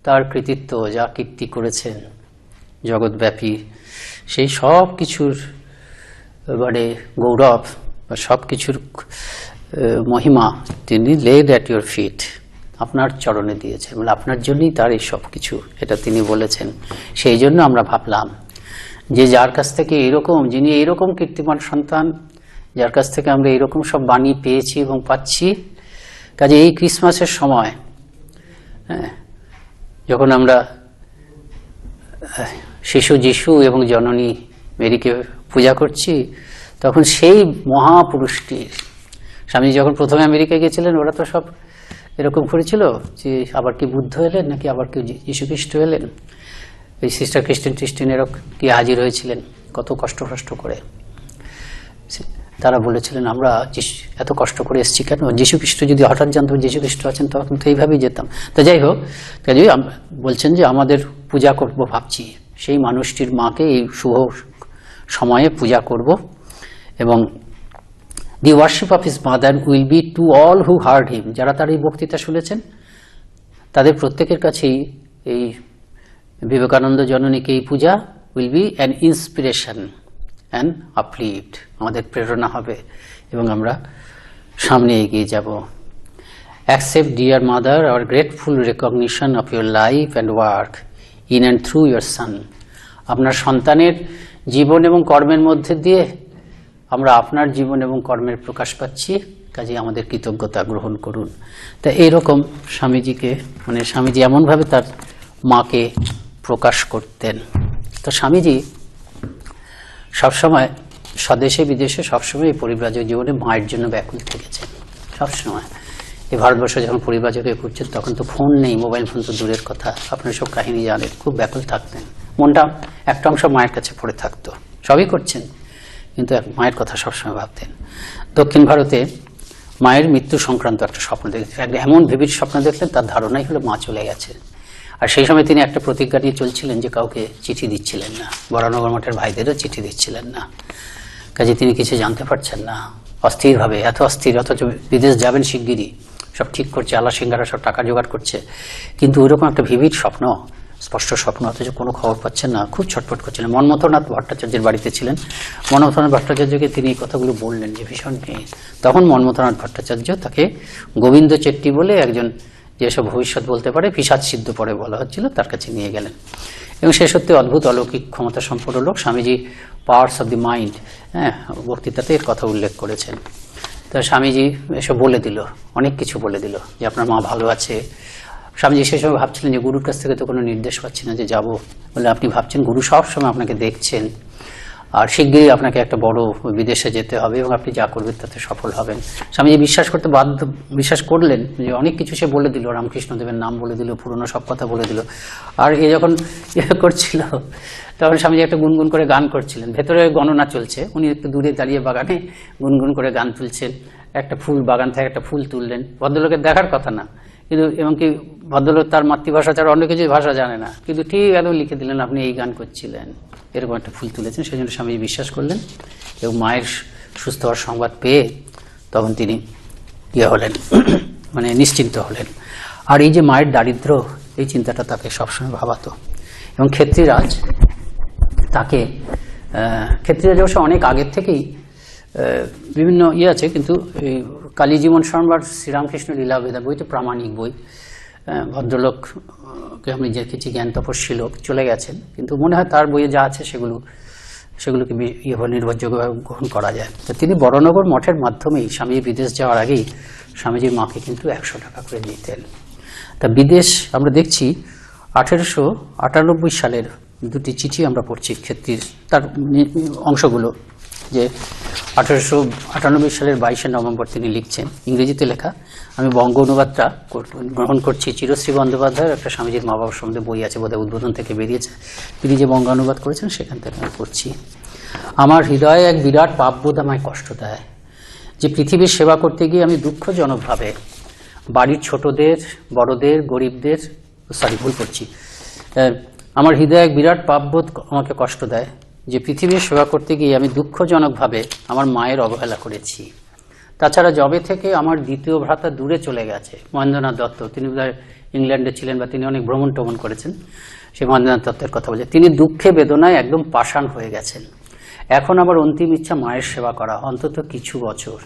তার কৃতিত্ব, যা কীর্তি করেছেন জগৎব্যাপী, সেই সব কিছুর মানে গৌরব বা সব কিছুর মহিমা তিনি লেড অ্যাট ইউর ফিট, আপনার চরণে দিয়েছেন, মানে আপনার জন্যই তার এই সব কিছু, এটা তিনি বলেছেন। সেই জন্য আমরা ভাবলাম যে যার কাছ থেকে এরকম, যিনি এইরকম কীর্তিমান সন্তান, যার কাছ থেকে আমরা এইরকম সব বাণী পেয়েছি এবং পাচ্ছি, কাজে এই ক্রিসমাসের সময় যখন আমরা শিশু যিশু এবং জননী মেরিকে পূজা করছি, তখন সেই মহাপুরুষটির, স্বামীজি যখন প্রথমে আমেরিকায় গিয়েছিলেন ওরা তো সব এরকম করেছিল যে আবার কি বুদ্ধ এলেন নাকি আবার কি যীশুখ্রিস্ট এলেন, এই সিস্টার খ্রিস্টিনেরও কি হাজির হয়েছিলেন কত কষ্ট করে। তারা বলেছিলেন আমরা এত কষ্ট করে এসেছি কেন, যীশুখ্রিস্ট যদি হঠাৎ জানতাম যীশুখ্রিস্ট আছেন তখন তো এইভাবেই যেতাম। তো যাই হোক, কাজেই বলছেন যে আমাদের পূজা করব ভাবছি, সেই মানুষটির মাকে এই শুভ সময়ে পূজা করব, এবং the worship of his mother will be to all who heard him, যারা তার এই বক্তৃতা শুনেছেন তাদের প্রত্যেকের কাছেই এই বিবেকানন্দ জননীকে এই পূজা will be an inspiration and uplift, আমাদের প্রেরণা হবে এবং আমরা সামনে এগিয়ে যাব। Accept dear mother our grateful recognition of your life and work in and through your son, আপনার সন্তানের জীবন এবং কর্মের মধ্যে দিয়ে আমরা আপনার জীবন এবং কর্মের প্রকাশ পাচ্ছি, কাজে আমাদের কৃতজ্ঞতা গ্রহণ করুন। তা এইরকম স্বামীজিকে, মানে স্বামীজি এমনভাবে তার মাকে প্রকাশ করতেন। তো স্বামীজি সবসময় স্বদেশে বিদেশে সবসময় এই পরিব্রাজক জীবনে মায়ের জন্য ব্যাকুল থেকেছেন সবসময়। এই ভারতবর্ষে যখন পরিব্রাজক হয়ে ঘুরছেন তখন তো ফোন নেই, মোবাইল ফোন তো দূরের কথা, আপনার সব কাহিনী জানেন, খুব ব্যাকুল থাকতেন, মনটা একটা অংশ মায়ের কাছে পড়ে থাকতো, সবই করছেন কিন্তু মায়ের কথা সবসময় ভাবতেন। দক্ষিণ ভারতে মায়ের মৃত্যু সংক্রান্ত একটা স্বপ্ন দেখলেন, এমন ভিভিড স্বপ্ন দেখলেন তার ধারণাই হলো মা চলে গেছে। আর সেই সময় তিনি একটা প্রতিজ্ঞা নিয়ে চলছিলেন যে কাউকে চিঠি দিচ্ছিলেন না, বরানগর মঠের ভাইদেরও চিঠি দিচ্ছিলেন না, কাজে তিনি কিছু জানতে পারছেন না, অস্থিরভাবে, এত অস্থির, অথচ বিদেশ যাবেন শিগগিরই, সব ঠিক করছে, আলা সিঙ্গারা সব টাকা জোগাড় করছে, কিন্তু ওইরকম একটা ভিভিড স্বপ্ন, স্পষ্ট স্বপ্ন, অথচ কোনো খবর পাচ্ছেন না, খুব ছটফট করছিলেন। মন্মথনাথ ভট্টাচার্যের বাড়িতে ছিলেন, মন্মথনাথ ভট্টাচার্যকে তিনি এই কথাগুলো বললেন যে ভীষণ নেই। তখন মন্মথনাথ ভট্টাচার্য তাকে গোবিন্দ চেট্টি বলে একজন যেসব ভবিষ্যৎ বলতে পারে, পিশাচ সিদ্ধ পরে বলা হচ্ছিল, তার কাছে নিয়ে গেলেন। এবং সে সত্যি অদ্ভুত অলৌকিক ক্ষমতা সম্পন্ন লোক। Swamiji powers of the mind বক্তৃতাতে এর কথা উল্লেখ করেছেন। তো স্বামীজি এসব বলে দিল, অনেক কিছু বলে দিল যে আপনার মা ভালো আছে। স্বামীজি সে সময় ভাবছিলেন যে গুরুর কাছ থেকে তো কোনো নির্দেশ পাচ্ছি না যে যাব, বলে আপনি ভাবছেন গুরু সব সময় আপনাকে দেখছেন, আর শিগগিরই আপনাকে একটা বড় বিদেশে যেতে হবে এবং আপনি যা করবেন তাতে সফল হবেন। স্বামীজি বিশ্বাস করলেন যে অনেক কিছু সে বলে দিল, রামকৃষ্ণদেবের নাম বলে দিল, পুরনো সব কথা বলে দিল। আর এ যখন করছিল তখন স্বামীজি একটা গুনগুন করে গান করছিলেন, ভেতরে গণনা চলছে, উনি একটু দূরে দাঁড়িয়ে বাগানে গুনগুন করে গান তুলছেন। একটা ফুল, বাগান থেকে একটা ফুল তুললেন, ভদ্রলোকের দেখার কথা না, কিন্তু এমনকি ভদ্রলোক তার মাতৃভাষা ছাড়া অন্য কিছু ভাষা জানে না, কিন্তু ঠিক একদম লিখে দিলেন আপনি এই গান করছিলেন। এরকম একটা ফুল তুলেছেন। সেই জন্য স্বামীজি বিশ্বাস করলেন এবং মায়ের সুস্থ হওয়ার সংবাদ পেয়ে তখন তিনি হলেন, মানে নিশ্চিন্ত হলেন। আর এই যে মায়ের দারিদ্র, এই চিন্তাটা তাকে সবসময় ভাবাতো। এবং ক্ষেত্রীরাজ তাকে, ক্ষেত্রীরাজ অবশ্য অনেক আগের থেকেই বিভিন্ন আছে, কিন্তু এই কালী জীবন শর্মার শ্রীরামকৃষ্ণ লীলাবেদা বইটি প্রামাণিক বই। ভদ্রলোককে আমি দেখেছি, জ্ঞান তপস্বী লোক, চলে গেছেন, কিন্তু মনে হয় তার বইয়ে যা আছে সেগুলোকে নির্ভরযোগ্যভাবে গ্রহণ করা যায়। তো তিনি বড়নগর মঠের মাধ্যমেই স্বামীজি বিদেশ যাওয়ার আগেই স্বামীজির মাকে কিন্তু 100 টাকা করে দিতেন। তা বিদেশ আমরা দেখছি 1898 সালের দুটি চিঠি আমরা পড়ছি ক্ষেত্রীর, তার অংশগুলো, যে 1898 সালের 22শে নভেম্বর তিনি লিখছেন, ইংরেজিতে লেখা। আমি বঙ্গ অনুবাদটা গ্রহণ করছি। চিরশ্রী বন্দ্যোপাধ্যায়ের একটা স্বামীজির মা বাবার সম্বন্ধে বই আছে, বোধহয় উদ্বোধন থেকে বেরিয়েছে, তিনি যে বঙ্গ অনুবাদ করেছেন সেখান থেকে আমি পড়ছি। আমার হৃদয়ে এক বিরাট পাপবোধ আমায় কষ্ট দেয়, যে পৃথিবীর সেবা করতে গিয়ে আমি দুঃখজনকভাবে বাড়ির ছোটদের, বড়দের, গরিবদের, ভুল করছি, আমার হৃদয়ে এক বিরাট পাপবোধ আমাকে কষ্ট দেয়, যে পৃথিবীর সেবা করতে গিয়ে আমি দুঃখজনকভাবে আমার মায়ের অবহেলা করেছি। তাছাড়া যবে থেকে আমার দ্বিতীয় ভ্রাতা দূরে চলে গেছে, মহেন্দ্রনাথ দত্ত, তিনি ইংল্যান্ডে ছিলেন বা তিনি অনেক ভ্রমণ টমন করেছেন, সেই মহেন্দ্রনাথ দত্তের কথা বলছে, তিনি দুঃখে বেদনায় একদম পাষাণ হয়ে গেছেন। এখন আমার অন্তিম ইচ্ছা মায়ের সেবা করা, অন্তত কিছু বছর।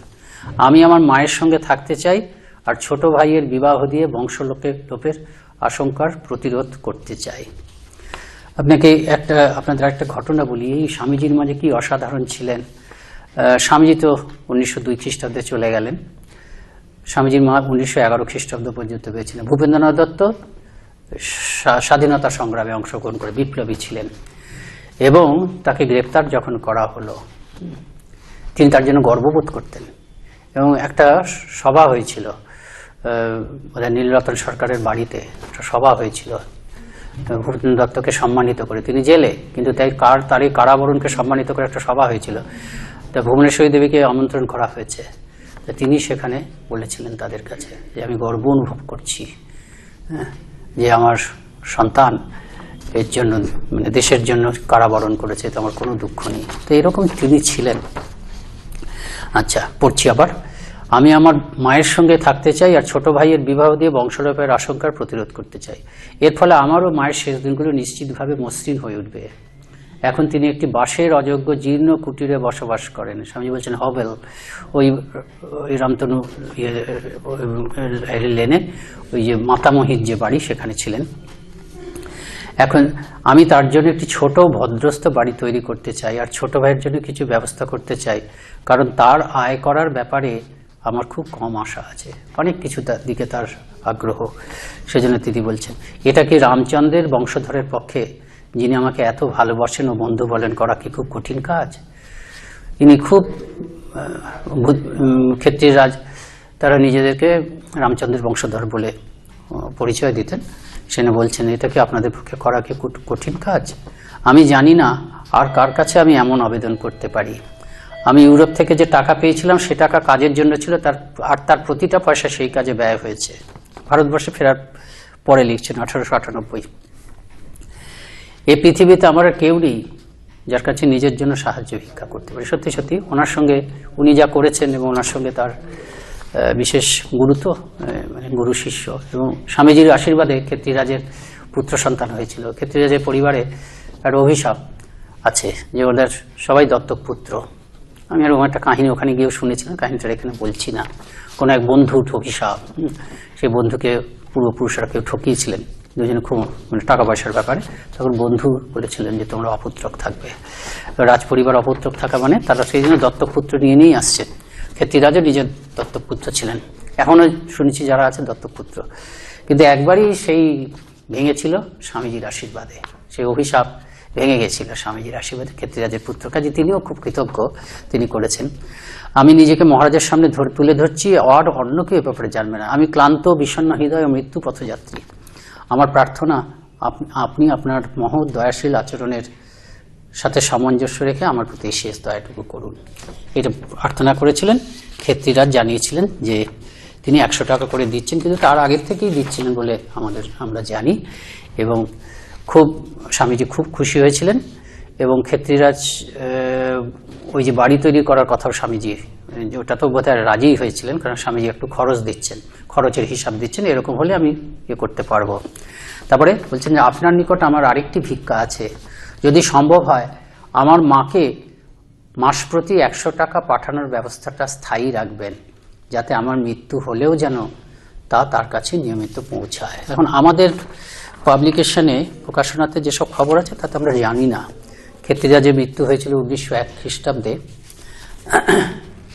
আমি আমার মায়ের সঙ্গে থাকতে চাই, আর ছোট ভাইয়ের বিবাহ দিয়ে বংশলোপের আশঙ্কার প্রতিরোধ করতে চাই। আপনাদের একটা ঘটনা বলি, এই স্বামীজির মাঝে কি অসাধারণ ছিলেন। স্বামীজি তো 1902 খ্রিস্টাব্দে চলে গেলেন, স্বামীজির মা 1911 খ্রিস্টাব্দ পর্যন্ত পেয়েছিলেন। ভূপেন্দ্রনাথ দত্ত স্বাধীনতা সংগ্রামে অংশগ্রহণ করে বিপ্লবী ছিলেন, এবং তাকে গ্রেপ্তার যখন করা হলো তিনি তার জন্য গর্ববোধ করতেন। এবং একটা সভা হয়েছিল নীলরতন সরকারের বাড়িতে, একটা সভা হয়েছিল ভূপেন্দ্র দত্তকে সম্মানিত করে, তিনি জেলে, কিন্তু তার এই কারাবরণকে সম্মানিত করে একটা সভা হয়েছিল। তা ভুবনেশ্বরী দেবীকে আমন্ত্রণ করা হয়েছে, তা তিনি সেখানে বলেছিলেন তাদের কাছে যে আমি গর্ব অনুভব করছি যে আমার সন্তান এর জন্য, মানে দেশের জন্য কারাবরণ করেছে, তো আমার কোনো দুঃখ নেই। তো এরকম তিনি ছিলেন। আচ্ছা, পড়ছি আবার। আমি আমার মায়ের সঙ্গে থাকতে চাই, আর ছোট ভাইয়ের বিবাহ দিয়ে বংশলোপের আশঙ্কার প্রতিরোধ করতে চাই। এর ফলে আমারও মায়ের শেষ দিনগুলো নিশ্চিতভাবে মসৃণ হয়ে উঠবে। এখন তিনি একটি বাঁশের অযোগ্য জীর্ণ কুটিরে বসবাস করেন। স্বামীজি বলছেন হবেল, ওই রামতনু লেনে ওই যে মাতামহির যে বাড়ি সেখানে ছিলেন। এখন আমি তার জন্য একটি ছোট ভদ্রস্থ বাড়ি তৈরি করতে চাই, আর ছোট ভাইয়ের জন্য কিছু ব্যবস্থা করতে চাই, কারণ তার আয় করার ব্যাপারে আমার খুব কম আশা আছে, অনেক কিছু তার দিকে তার আগ্রহ। সেজন্য তিনি বলছেন, এটা কি রামচন্দ্রের বংশধরের পক্ষে, যিনি আমাকে এত ভালোবাসেন ও বন্ধু বলেন, করা কি খুব কঠিন কাজ? ইনি খুব ক্ষেত্রীরাজ, তারা নিজেদেরকে রামচন্দ্রের বংশধর বলে পরিচয় দিতেন। সেখানে বলছেন, এটা কি আপনাদের পক্ষে করা কি কঠিন কাজ? আমি জানি না আর কার কাছে আমি এমন আবেদন করতে পারি। আমি ইউরোপ থেকে যে টাকা পেয়েছিলাম সে টাকা কাজের জন্য ছিল, তার প্রতিটা পয়সা সেই কাজে ব্যয় হয়েছে। ভারতবর্ষে ফেরার পরে লিখছেন 1898, এই পৃথিবীতে আমার কেউ নেই যার কাছে নিজের জন্য সাহায্য ভিক্ষা করতে পারে। সত্যি সত্যি ওনার সঙ্গে উনি যা করেছেন, এবং ওনার সঙ্গে তার বিশেষ গুরুত্ব, মানে গুরু শিষ্য, এবং স্বামীজির আশীর্বাদে ক্ষেত্রীরাজের পুত্র সন্তান হয়েছিল। ক্ষেত্রীরাজের পরিবারে একটা অভিশাপ আছে যে ওদের সবাই দত্তক পুত্র। আমি এরকম একটা কাহিনী ওখানে গিয়েও শুনেছিলাম, কাহিনীটা এখানে বলছি না। কোনো এক বন্ধু অভিশাপ, সেই বন্ধুকে পূর্বপুরুষরা কেউ ঠকিয়েছিলেন, দুজনে খুব মানে টাকা পয়সার ব্যাপারে। তখন বন্ধু বলেছিলেন যে তোমরা অপুত্রক থাকবে। রাজ পরিবার অপুত্রক থাকা মানে তারা সেই জন্য দত্তক পুত্র নিয়েই আসছে। ক্ষেত্রীরাজও নিজের দত্তক পুত্র ছিলেন, এখনো শুনেছি যারা আছে দত্তক পুত্র। কিন্তু একবারই সেই ভেঙেছিল স্বামীজির আশীর্বাদে, সেই অভিশাপ ভেঙে গেছিল স্বামীজির আশীর্বাদে। ক্ষেত্রীরাজের পুত্র কাজে তিনিও খুব কৃতজ্ঞ, তিনি করেছেন। আমি নিজেকে মহারাজের সামনে তুলে ধরছি, আর অন্য কেউ এ ব্যাপারে জানবে না। আমি ক্লান্ত, বিষণ্ণ হৃদয় ও মৃত্যু পথযাত্রী। আমার প্রার্থনা আপনি আপনার মহৎ দয়াশীল আচরণের সাথে সামঞ্জস্য রেখে আমার প্রতি শেষ দয়াটুকু করুন। এটা প্রার্থনা করেছিলেন। ক্ষেত্রীরাজ জানিয়েছিলেন যে তিনি 100 টাকা করে দিচ্ছেন, কিন্তু তার আগের থেকেই দিচ্ছিলেন বলে আমরা জানি। এবং স্বামীজি খুব খুশি হয়েছিলেন, এবং ক্ষেত্রীরাজ ওই যে বাড়ি তৈরি করার কথাও স্বামীজি, ওটা তো বোধহয় রাজিই হয়েছিলেন, কারণ স্বামীজি একটু খরচ দিচ্ছেন, খরচের হিসাব দিচ্ছেন, এরকম হলে আমি করতে পারবো। তারপরে বলছেন যে আপনার নিকট আমার আরেকটি ভিক্ষা আছে, যদি সম্ভব হয় আমার মাকে মাস প্রতি 100 টাকা পাঠানোর ব্যবস্থাটা স্থায়ী রাখবেন, যাতে আমার মৃত্যু হলেও যেন তা তার কাছে নিয়মিত পৌঁছায়। এখন আমাদের পাবলিকেশনে, প্রকাশনাতে যেসব খবর আছে তাতে আমরা জানি না ক্ষেত্রীরাজের মৃত্যু হয়েছিল 1901 খ্রিস্টাব্দে,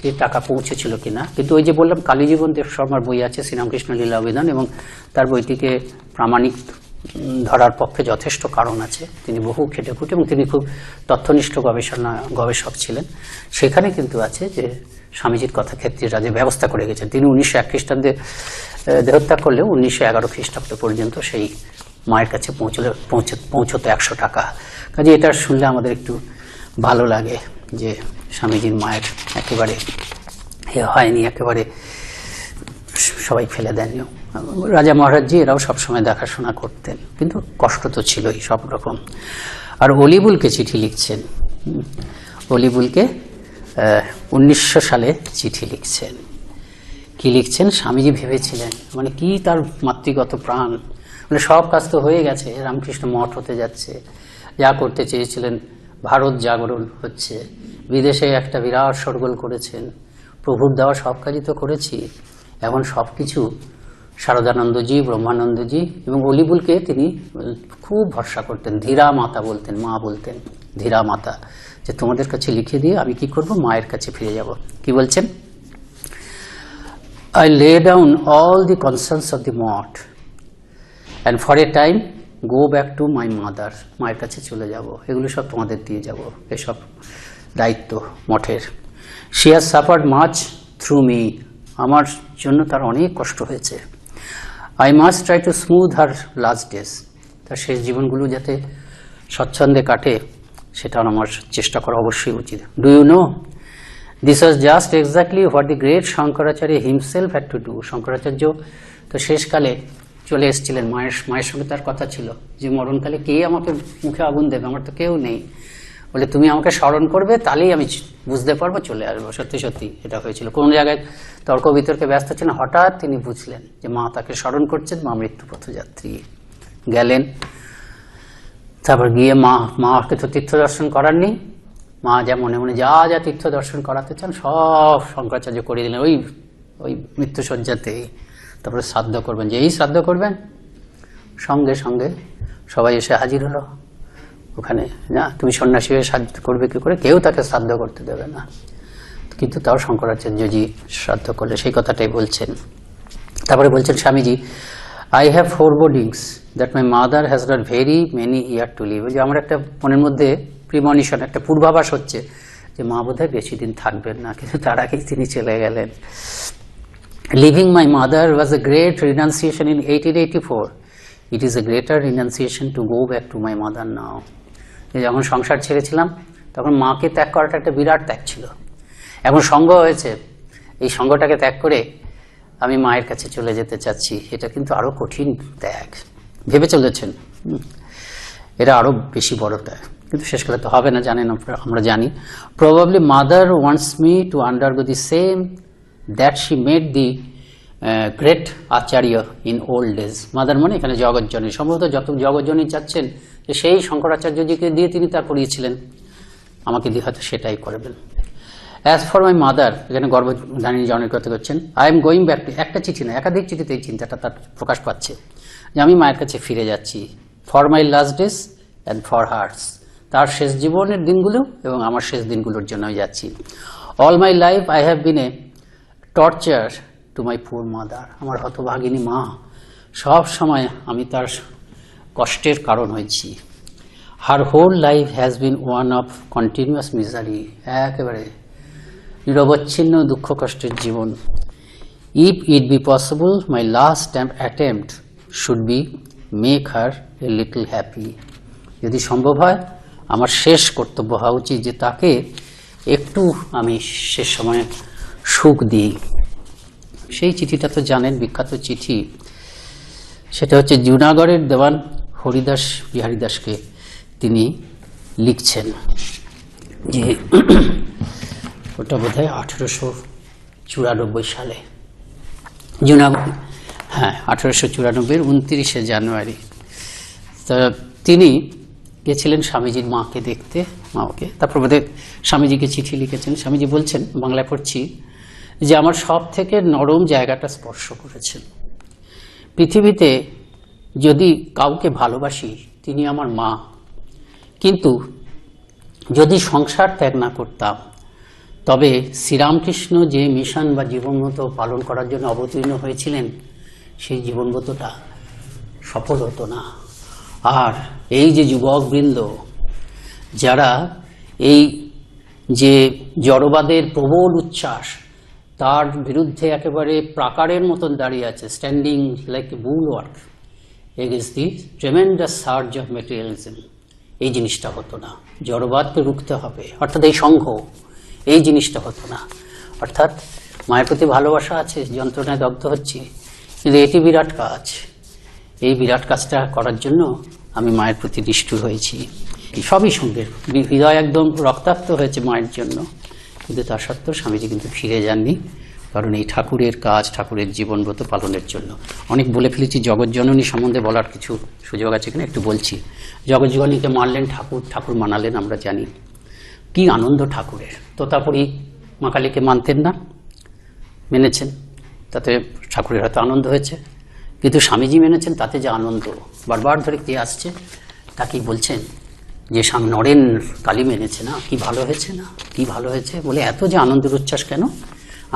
এই টাকা পৌঁছেছিল কিনা। কিন্তু ওই যে বললাম কালীজীবন দেব শর্মার বই আছে শ্রীরামকৃষ্ণ লীলা অভিধান, এবং তার বইটিকে প্রামাণিক ধরার পক্ষে যথেষ্ট কারণ আছে। তিনি বহু খেটেখুটে এবং তিনি খুব তথ্যনিষ্ঠ গবেষক ছিলেন। সেখানে কিন্তু আছে যে স্বামীজির কথা ক্ষেত্রীরাজে ব্যবস্থা করে গেছেন। তিনি 1901 খ্রিস্টাব্দে দেহত্যাগ করলেও 1911 খ্রিস্টাব্দ পর্যন্ত সেই মায়ের কাছে পৌঁছতো 100 টাকা। কাজে এটা শুনলে আমাদের একটু ভালো লাগে যে স্বামীজির মায়ের একেবারে হয়নি, একেবারে সবাই ফেলে দেননি। রাজা মহারাজজি এরাও সবসময় দেখাশোনা করতেন, কিন্তু কষ্ট তো ছিলই সব রকম। আর অলিবুলকে চিঠি লিখছেন, অলিবুলকে 1900 সালে চিঠি লিখছেন। কি লিখছেন? স্বামীজি ভেবেছিলেন, মানে কি তার মাতৃগত প্রাণ, মানে সব কাজ তো হয়ে গেছে, রামকৃষ্ণ মঠ হতে যাচ্ছে, যা করতে চেয়েছিলেন ভারত জাগরণ হচ্ছে, বিদেশে একটা বিরাট শোরগোল করেছেন, প্রভুর দেওয়া সব কাজই তো করেছি, এখন সব কিছু শারদানন্দজি, ব্রহ্মানন্দজি এবং অলিবুলকে তিনি খুব ভরসা করতেন, ধীরা মাতা বলতেন, মা বলতেন ধীরা মাতা, যে তোমাদের কাছে লিখে দিয়ে আমি কি করব, মায়ের কাছে ফিরে যাব। কি বলছেন? I lay down all the concerns of the mott and for a time go back to my mother. মায়ের কাছে চলে যাব, এগুলো সব তোমাদের দিয়ে যাব, এসব দায়িত্ব মঠের। She has suffered much through me. আমার জন্য তার অনেক কষ্ট হয়েছে। I must try to smooth her last days. তার শেষ জীবনগুলো যাতে স্বচ্ছন্দে কাটে সেটা আমার চেষ্টা করা অবশ্যই উচিত। Do you know? This was just exactly what the great Shankaracharya himself had to do. Shankaracharya তো শেষকালে চলে এসেছিলেন, মায়ের সঙ্গে তার কথা ছিল যে মরণকালে কে আমাকে মুখে আগুন দেবে, আমার তো কেউ নেই, বলে তুমি আমাকে স্মরণ করবে, তাহলেই আমি বুঝতে পারবো, চলে আসবো। সত্যি সত্যি এটা হয়েছিল। কোন জায়গায় তর্ক বিতর্কে ব্যস্ত ছিলেন, হঠাৎ তিনি বুঝলেন যে মা তাকে স্মরণ করছেন, মা মৃত্যু পথযাত্রী। গেলেন, তারপর গিয়ে মাকে তো তীর্থ দর্শন করার নেই, মা যা মনে মনে যা যা তীর্থ দর্শন করাতে চান সব শঙ্করাচার্য করে দিলেন ওই মৃত্যুসজ্জাতেই। তারপরে শ্রাদ্ধ করবেন, যেই শ্রাদ্ধ করবেন সঙ্গে সঙ্গে সবাই এসে হাজির হলো ওখানে। না, তুমি সন্ন্যাসী হয়ে শ্রাদ্ধ করবে কি করে, কেউ তাকে শ্রাদ্ধ করতে দেবে না, কিন্তু তাও শঙ্করাচার্যজি শ্রাদ্ধ করলে, সেই কথাটাই বলছেন। তারপরে বলছেন Swamiji, I have forebodings that my mother has got very many years to live. যে আমার একটা মনের মধ্যে প্রিমনিশন, একটা পূর্বাভাস হচ্ছে যে মা বোধহয় বেশি দিন থাকবেন না, কিন্তু তার আগেই তিনি চলে গেলেন। Leaving my mother was a great renunciation in 1884. It is a greater renunciation to go back to my mother now. যখন সংসার ছেড়েছিলাম তখন মাকে ত্যাগ করাটা একটা বিরাট ত্যাগ ছিল। এখন সঙ্গ হয়েছে, এই সঙ্গটাকে ত্যাগ করে আমি মায়ের কাছে চলে যেতে চাচ্ছি, এটা কিন্তু আরো কঠিন ত্যাগ। ভেবে চলেছেন এটা আরো বেশি বড় ত্যাগ, কিন্তু শেষকালে তো হবে না, জানেন, আমরা জানি। Probably mother wants me two undergo the same that she made the great Acharya in old days. Mother মানে এখানে জগজ্জনী, সম্ভবত যত জগজ্জনী চাচ্ছেন যে সেই শঙ্করাচার্যজিকে দিয়ে তিনি তা করিয়েছিলেন, আমাকে দিয়ে হয়তো সেটাই করবেন। অ্যাজ ফর মাই মাদার, এখানে গর্ভধারিণী জনের কথা করছেন, I am going back to, একটা চিঠি না একাধিক চিঠিতে এই চিন্তাটা তার প্রকাশ পাচ্ছে যে আমি মায়ের কাছে ফিরে যাচ্ছি। For my last days and for hers, তার শেষ জীবনের দিনগুলো এবং আমার শেষ দিনগুলোর জন্য আমি যাচ্ছি। All my life I have been A torture to my poor mother, আমার হতভাগিনী মা, সব সময় আমি তার কষ্টের কারণ হয়েছি। Her whole life has been one of continuous misery, একেবারে নিরবচ্ছিন্ন দুঃখ কষ্টের জীবন। If it be possible my last attempt should be make her a little happy, যদি সম্ভব হয় আমার শেষ কর্তব্য হওয়া উচিত যে তাকে একটু আমি শেষ সময়ে সুখ দিই। সেই চিঠিটা তো জানেন, বিখ্যাত চিঠি, সেটা হচ্ছে জুনাগড়ের দেওয়ান হরিদাস বিহারী দাসকে তিনি লিখছেন যে ওটা বোধ হয় 1894 সালে হ্যাঁ 1894 29শে জানুয়ারি। তা তিনি গেছিলেন স্বামীজির মাকে দেখতে, মাকে। তারপর বোধহয় স্বামীজিকে চিঠি লিখেছেন। স্বামীজি বলছেন, বাংলায় পড়ছি, যে আমার সব থেকে নরম জায়গাটা স্পর্শ করেছেন। পৃথিবীতে যদি কাউকে ভালোবাসি তিনি আমার মা, কিন্তু যদি সংসার ত্যাগ না করতাম তবে শ্রীরামকৃষ্ণ যে মিশন বা জীবনব্রত পালন করার জন্য অবতীর্ণ হয়েছিলেন সেই জীবনব্রতটা সফল হতো না। আর এই যে যুবকবৃন্দ যারা এই যে জড়বাদের প্রবল উচ্ছ্বাস তার বিরুদ্ধে একেবারে প্রাকারের মতন দাঁড়িয়ে আছে, standing like a bulwark against the tremendous surge of materialism, এই জিনিসটা হতো না। জড়বাদকে রুখতে হবে, অর্থাৎ এই সংঘ, এই জিনিসটা হতো না। অর্থাৎ মায়ের প্রতি ভালোবাসা আছে, যন্ত্রণায় দগ্ধ হচ্ছি, কিন্তু এটি বিরাট কাজ। এই বিরাট কাজটা করার জন্য আমি মায়ের প্রতি নিষ্ঠুর হয়েছি। সবই সঙ্গে হৃদয় একদম রক্তাক্ত হয়েছে মায়ের জন্য, কিন্তু তা সত্ত্বেও স্বামীজি কিন্তু ফিরে যাননি, কারণ এই ঠাকুরের কাজ, ঠাকুরের জীবনব্রত পালনের জন্য। অনেক বলে ফেলেছি, জগৎজননী সম্বন্ধে বলার কিছু সুযোগ আছে কিনা একটু বলছি। জগৎজননীকে মানলেন ঠাকুর, ঠাকুর মানালেন আমরা জানি। কি আনন্দ ঠাকুরের! তোতাপুরী মা কালীকে মানতেন না, মেনেছেন, তাতে ঠাকুরের হয়তো আনন্দ হয়েছে, কিন্তু স্বামীজি মেনেছেন, তাতে যে আনন্দ বারবার ধরে কে আসছে তাকেই বলছেন যে নরেন কালী মেনেছে না, কি ভালো হয়েছে না, কি ভালো হয়েছে বলে এত যে আনন্দের উচ্ছ্বাস। কেন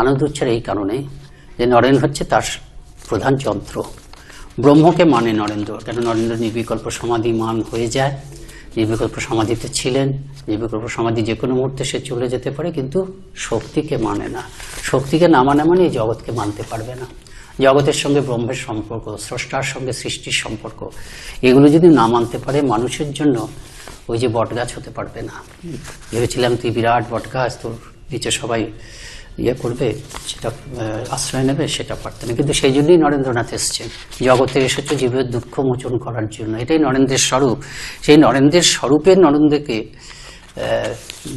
আনন্দ উচ্ছ্বাস? এই কারণে যে নরেন হচ্ছে তার প্রধান যন্ত্র। ব্রহ্মকে মানে নরেন্দ্র, কেন নরেন্দ্র নির্বিকল্প সমাধি মান হয়ে যায়, নির্বিকল্প সমাধিতে ছিলেন, নির্বিকল্প সমাধি যে কোনো মুহূর্তে সে চলে যেতে পারে, কিন্তু শক্তিকে মানে না। শক্তিকে না মানে মানে এই জগৎকে মানতে পারবে না। জগতের সঙ্গে ব্রহ্মের সম্পর্ক, স্রষ্টার সঙ্গে সৃষ্টির সম্পর্ক, এগুলো যদি না মানতে পারে মানুষের জন্য ওই যে বটগাছ হতে পারবে না। ভেবেছিলাম তুই বিরাট বটগাছ, তোর নিচে সবাই ইয়ে করবে, সেটা আশ্রয় নেবে, সেটা পারত না। কিন্তু সেই জন্যই নরেন্দ্রনাথ এসছেন, জগতে এসেছে জীবের দুঃখ মোচন করার জন্য। এটাই নরেন্দ্রের স্বরূপ। সেই নরেন্দ্রের স্বরূপের নরেন্দ্রকে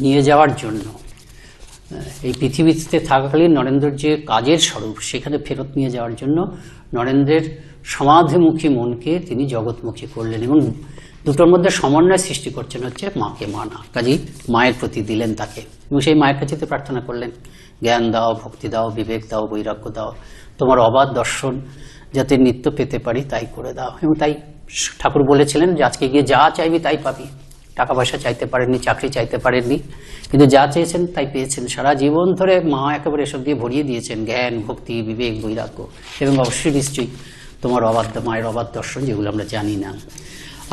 নিয়ে যাওয়ার জন্য, এই পৃথিবীতে থাকাকালীন নরেন্দ্রের যে কাজের স্বরূপ সেখানে ফেরত নিয়ে যাওয়ার জন্য নরেন্দ্রের সমাধিমুখী মনকে তিনি জগৎমুখী করলেন, এবং দুটোর মধ্যে সমন্বয় সৃষ্টি করছেন হচ্ছে মাকে মানা। কাজেই মায়ের প্রতি দিলেন তাকে, এবং সেই মায়ের কাছে প্রার্থনা করলেন, জ্ঞান দাও, ভক্তি দাও, বিবেক দাও, বৈরাগ্য দাও, তোমার অবাধ দর্শন যাতে নিত্য পেতে পারি তাই করে দাও। এবং তাই ঠাকুর বলেছিলেন যে আজকে গিয়ে যা চাইবি তাই পাবি। টাকা পয়সা চাইতে পারেননি, চাকরি চাইতে পারেননি, কিন্তু যা চেয়েছেন তাই পেয়েছেন। সারা জীবন ধরে মা একেবারে এসব দিয়ে ভরিয়ে দিয়েছেন, জ্ঞান, ভক্তি, বিবেক, বৈরাগ্য, এবং অবশ্যই নিশ্চয়ই তোমার মায়ের অবাধ দর্শন, যেগুলো আমরা জানি না।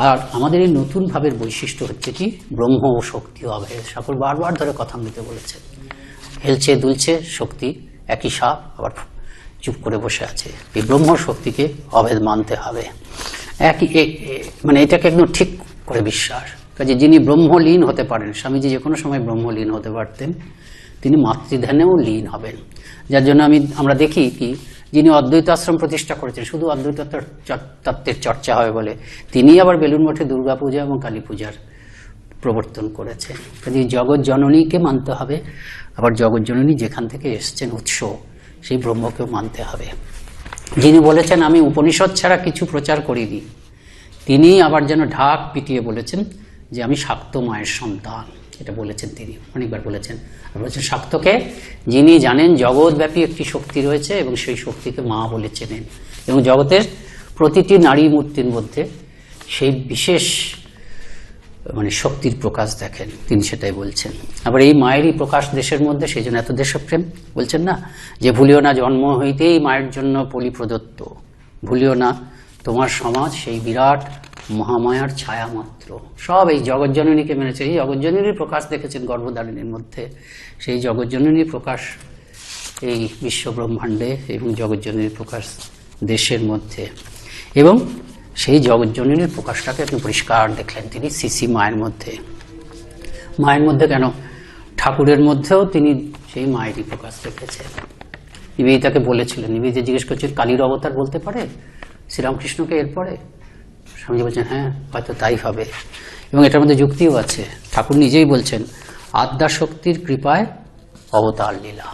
আর আমাদের এই নতুন ভাবের বৈশিষ্ট্য হচ্ছে কি, ব্রহ্ম ও শক্তি ও অভেদ। ঠাকুর বারবার ধরে কথামৃতে বলেছেন, হেলছে দুলছে শক্তি, একই সাপ আবার চুপ করে বসে আছে। এই ব্রহ্ম শক্তিকে অভেদ মানতে হবে, একই মানে এটাকে একদম ঠিক করে বিশ্বাস। কাজে যিনি ব্রহ্মলীন হতে পারেন, স্বামীজি যে কোনো সময় ব্রহ্মলীন হতে পারতেন, তিনি মাতৃধ্যানেও লীন হবেন। যার জন্য আমরা দেখি কি, যিনি অদ্বৈত আশ্রম প্রতিষ্ঠা করেছেন, শুধু অদ্বৈত তত্ত্বের চর্চা হয় বলে, তিনি আবার বেলুড় মঠে দুর্গা পূজা এবং কালী পূজার প্রবর্তন করেছেন। কাজে জগৎ জননীকে মানতে হবে, আবার জগৎ জননী যেখান থেকে এসছেন উৎস, সেই ব্রহ্মকেও মানতে হবে। যিনি বলেছেন আমি উপনিষদ ছাড়া কিছু প্রচার করিনি, তিনি আবার যেন ঢাক পিটিয়ে বলেছেন যে আমি শাক্ত মায়ের সন্তান। এটা বলেছেন তিনি, অনেকবার বলেছেন। আর বলেছেন শাক্তকে, যিনি জানেন জগৎব্যাপী একটি শক্তি রয়েছে এবং সেই শক্তিকে মা বলে চেনেন, এবং জগতের প্রতিটি নারী মূর্তির মধ্যে সেই বিশেষ মানে শক্তির প্রকাশ দেখেন, তিনি সেটাই বলছেন। আবার এই মায়েরই প্রকাশ দেশের মধ্যে, সেই জন্য এত দেশপ্রেম। বলছেন না যে ভুলিও না জন্ম হইতেই মায়ের জন্য পলি প্রদত্ত, ভুলিও না তোমার সমাজ সেই বিরাট মহামায়ার ছায়া মাত্র। সব এই জগৎজননীকে মেনেছে, এই জগৎজননীর প্রকাশ দেখেছেন গর্ভধারিণীর মধ্যে, সেই জগৎজননীর প্রকাশ এই বিশ্ব ব্রহ্মাণ্ডে, এবং জগৎজননীর প্রকাশ দেশের মধ্যে, এবং সেই জগৎজননীর প্রকাশটাকে আপনি পরিষ্কার দেখলেন তিনি সিসি মায়ের মধ্যে। মায়ের মধ্যে কেন, ঠাকুরের মধ্যেও তিনি সেই মায়েরই প্রকাশ দেখেছেন। নিবেদিতাকে বলেছিলেন, নিবেদিতা জিজ্ঞেস করছেন কালীর অবতার বলতে পারে শ্রীরামকৃষ্ণকে এরপরে? স্বামীজি বলছেন হ্যাঁ, হয়তো তাই হবে। এবং এটার মধ্যে যুক্তিও আছে। ঠাকুর নিজেই বলছেন আদ্যাশক্তির কৃপায় অবতার লীলা।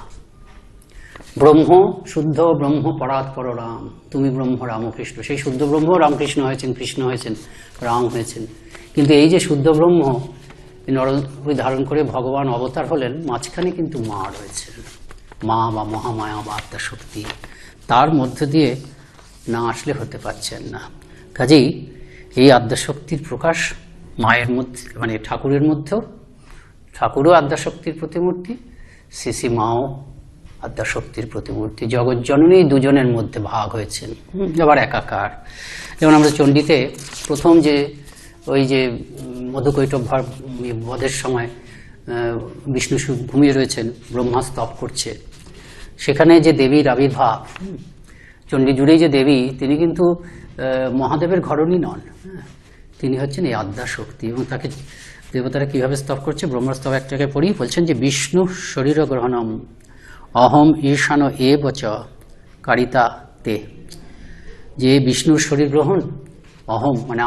ব্রহ্ম শুদ্ধ ব্রহ্ম পরাৎপর রাম, তুমি ব্রহ্ম রামকৃষ্ণ। সেই শুদ্ধ ব্রহ্ম রামকৃষ্ণ হয়েছেন, কৃষ্ণ হয়েছেন, রাম হয়েছেন। কিন্তু এই যে শুদ্ধ ব্রহ্ম নররূপ ধারণ করে ভগবান অবতার হলেন, মাঝখানে কিন্তু মা রয়েছেন, মা বা মহামায়া বা আদ্যাশক্তি। তার মধ্য দিয়ে না আসলে হতে পারছেন না। কাজেই এই আদ্যাশক্তির প্রকাশ মায়ের মধ্যে, মানে ঠাকুরের মধ্যেও, ঠাকুরও আদ্যাশক্তির প্রতিমূর্তি, শ্রী মাও আদ্যাশক্তির প্রতিমূর্তি। জগৎজননী দুজনের মধ্যে ভাগ হয়েছেন, আবার একাকার। যেমন আমরা চণ্ডীতে প্রথম যে ওই যে মধুকৈটভ বধের সময় বিষ্ণু ঘুমিয়ে রয়েছেন, ব্রহ্মা স্তব করছে, সেখানে যে দেবীর আবির্ভাব, চণ্ডী জুড়েই যে দেবী, তিনি কিন্তু মহাদেবের ঘরণী নন, তিনি হচ্ছেন এই আদ্যাশক্তি। এবং তাকে দেবতারা কিভাবে স্তব করছে, ব্রহ্মার স্তব এক জায়গায় পড়ি, বলছেন যে বিষ্ণু শরীর গ্রহণম অহম ঈশান এব চ কারিতা তে, যে বিষ্ণুর শরীর গ্রহণ, অহম মানে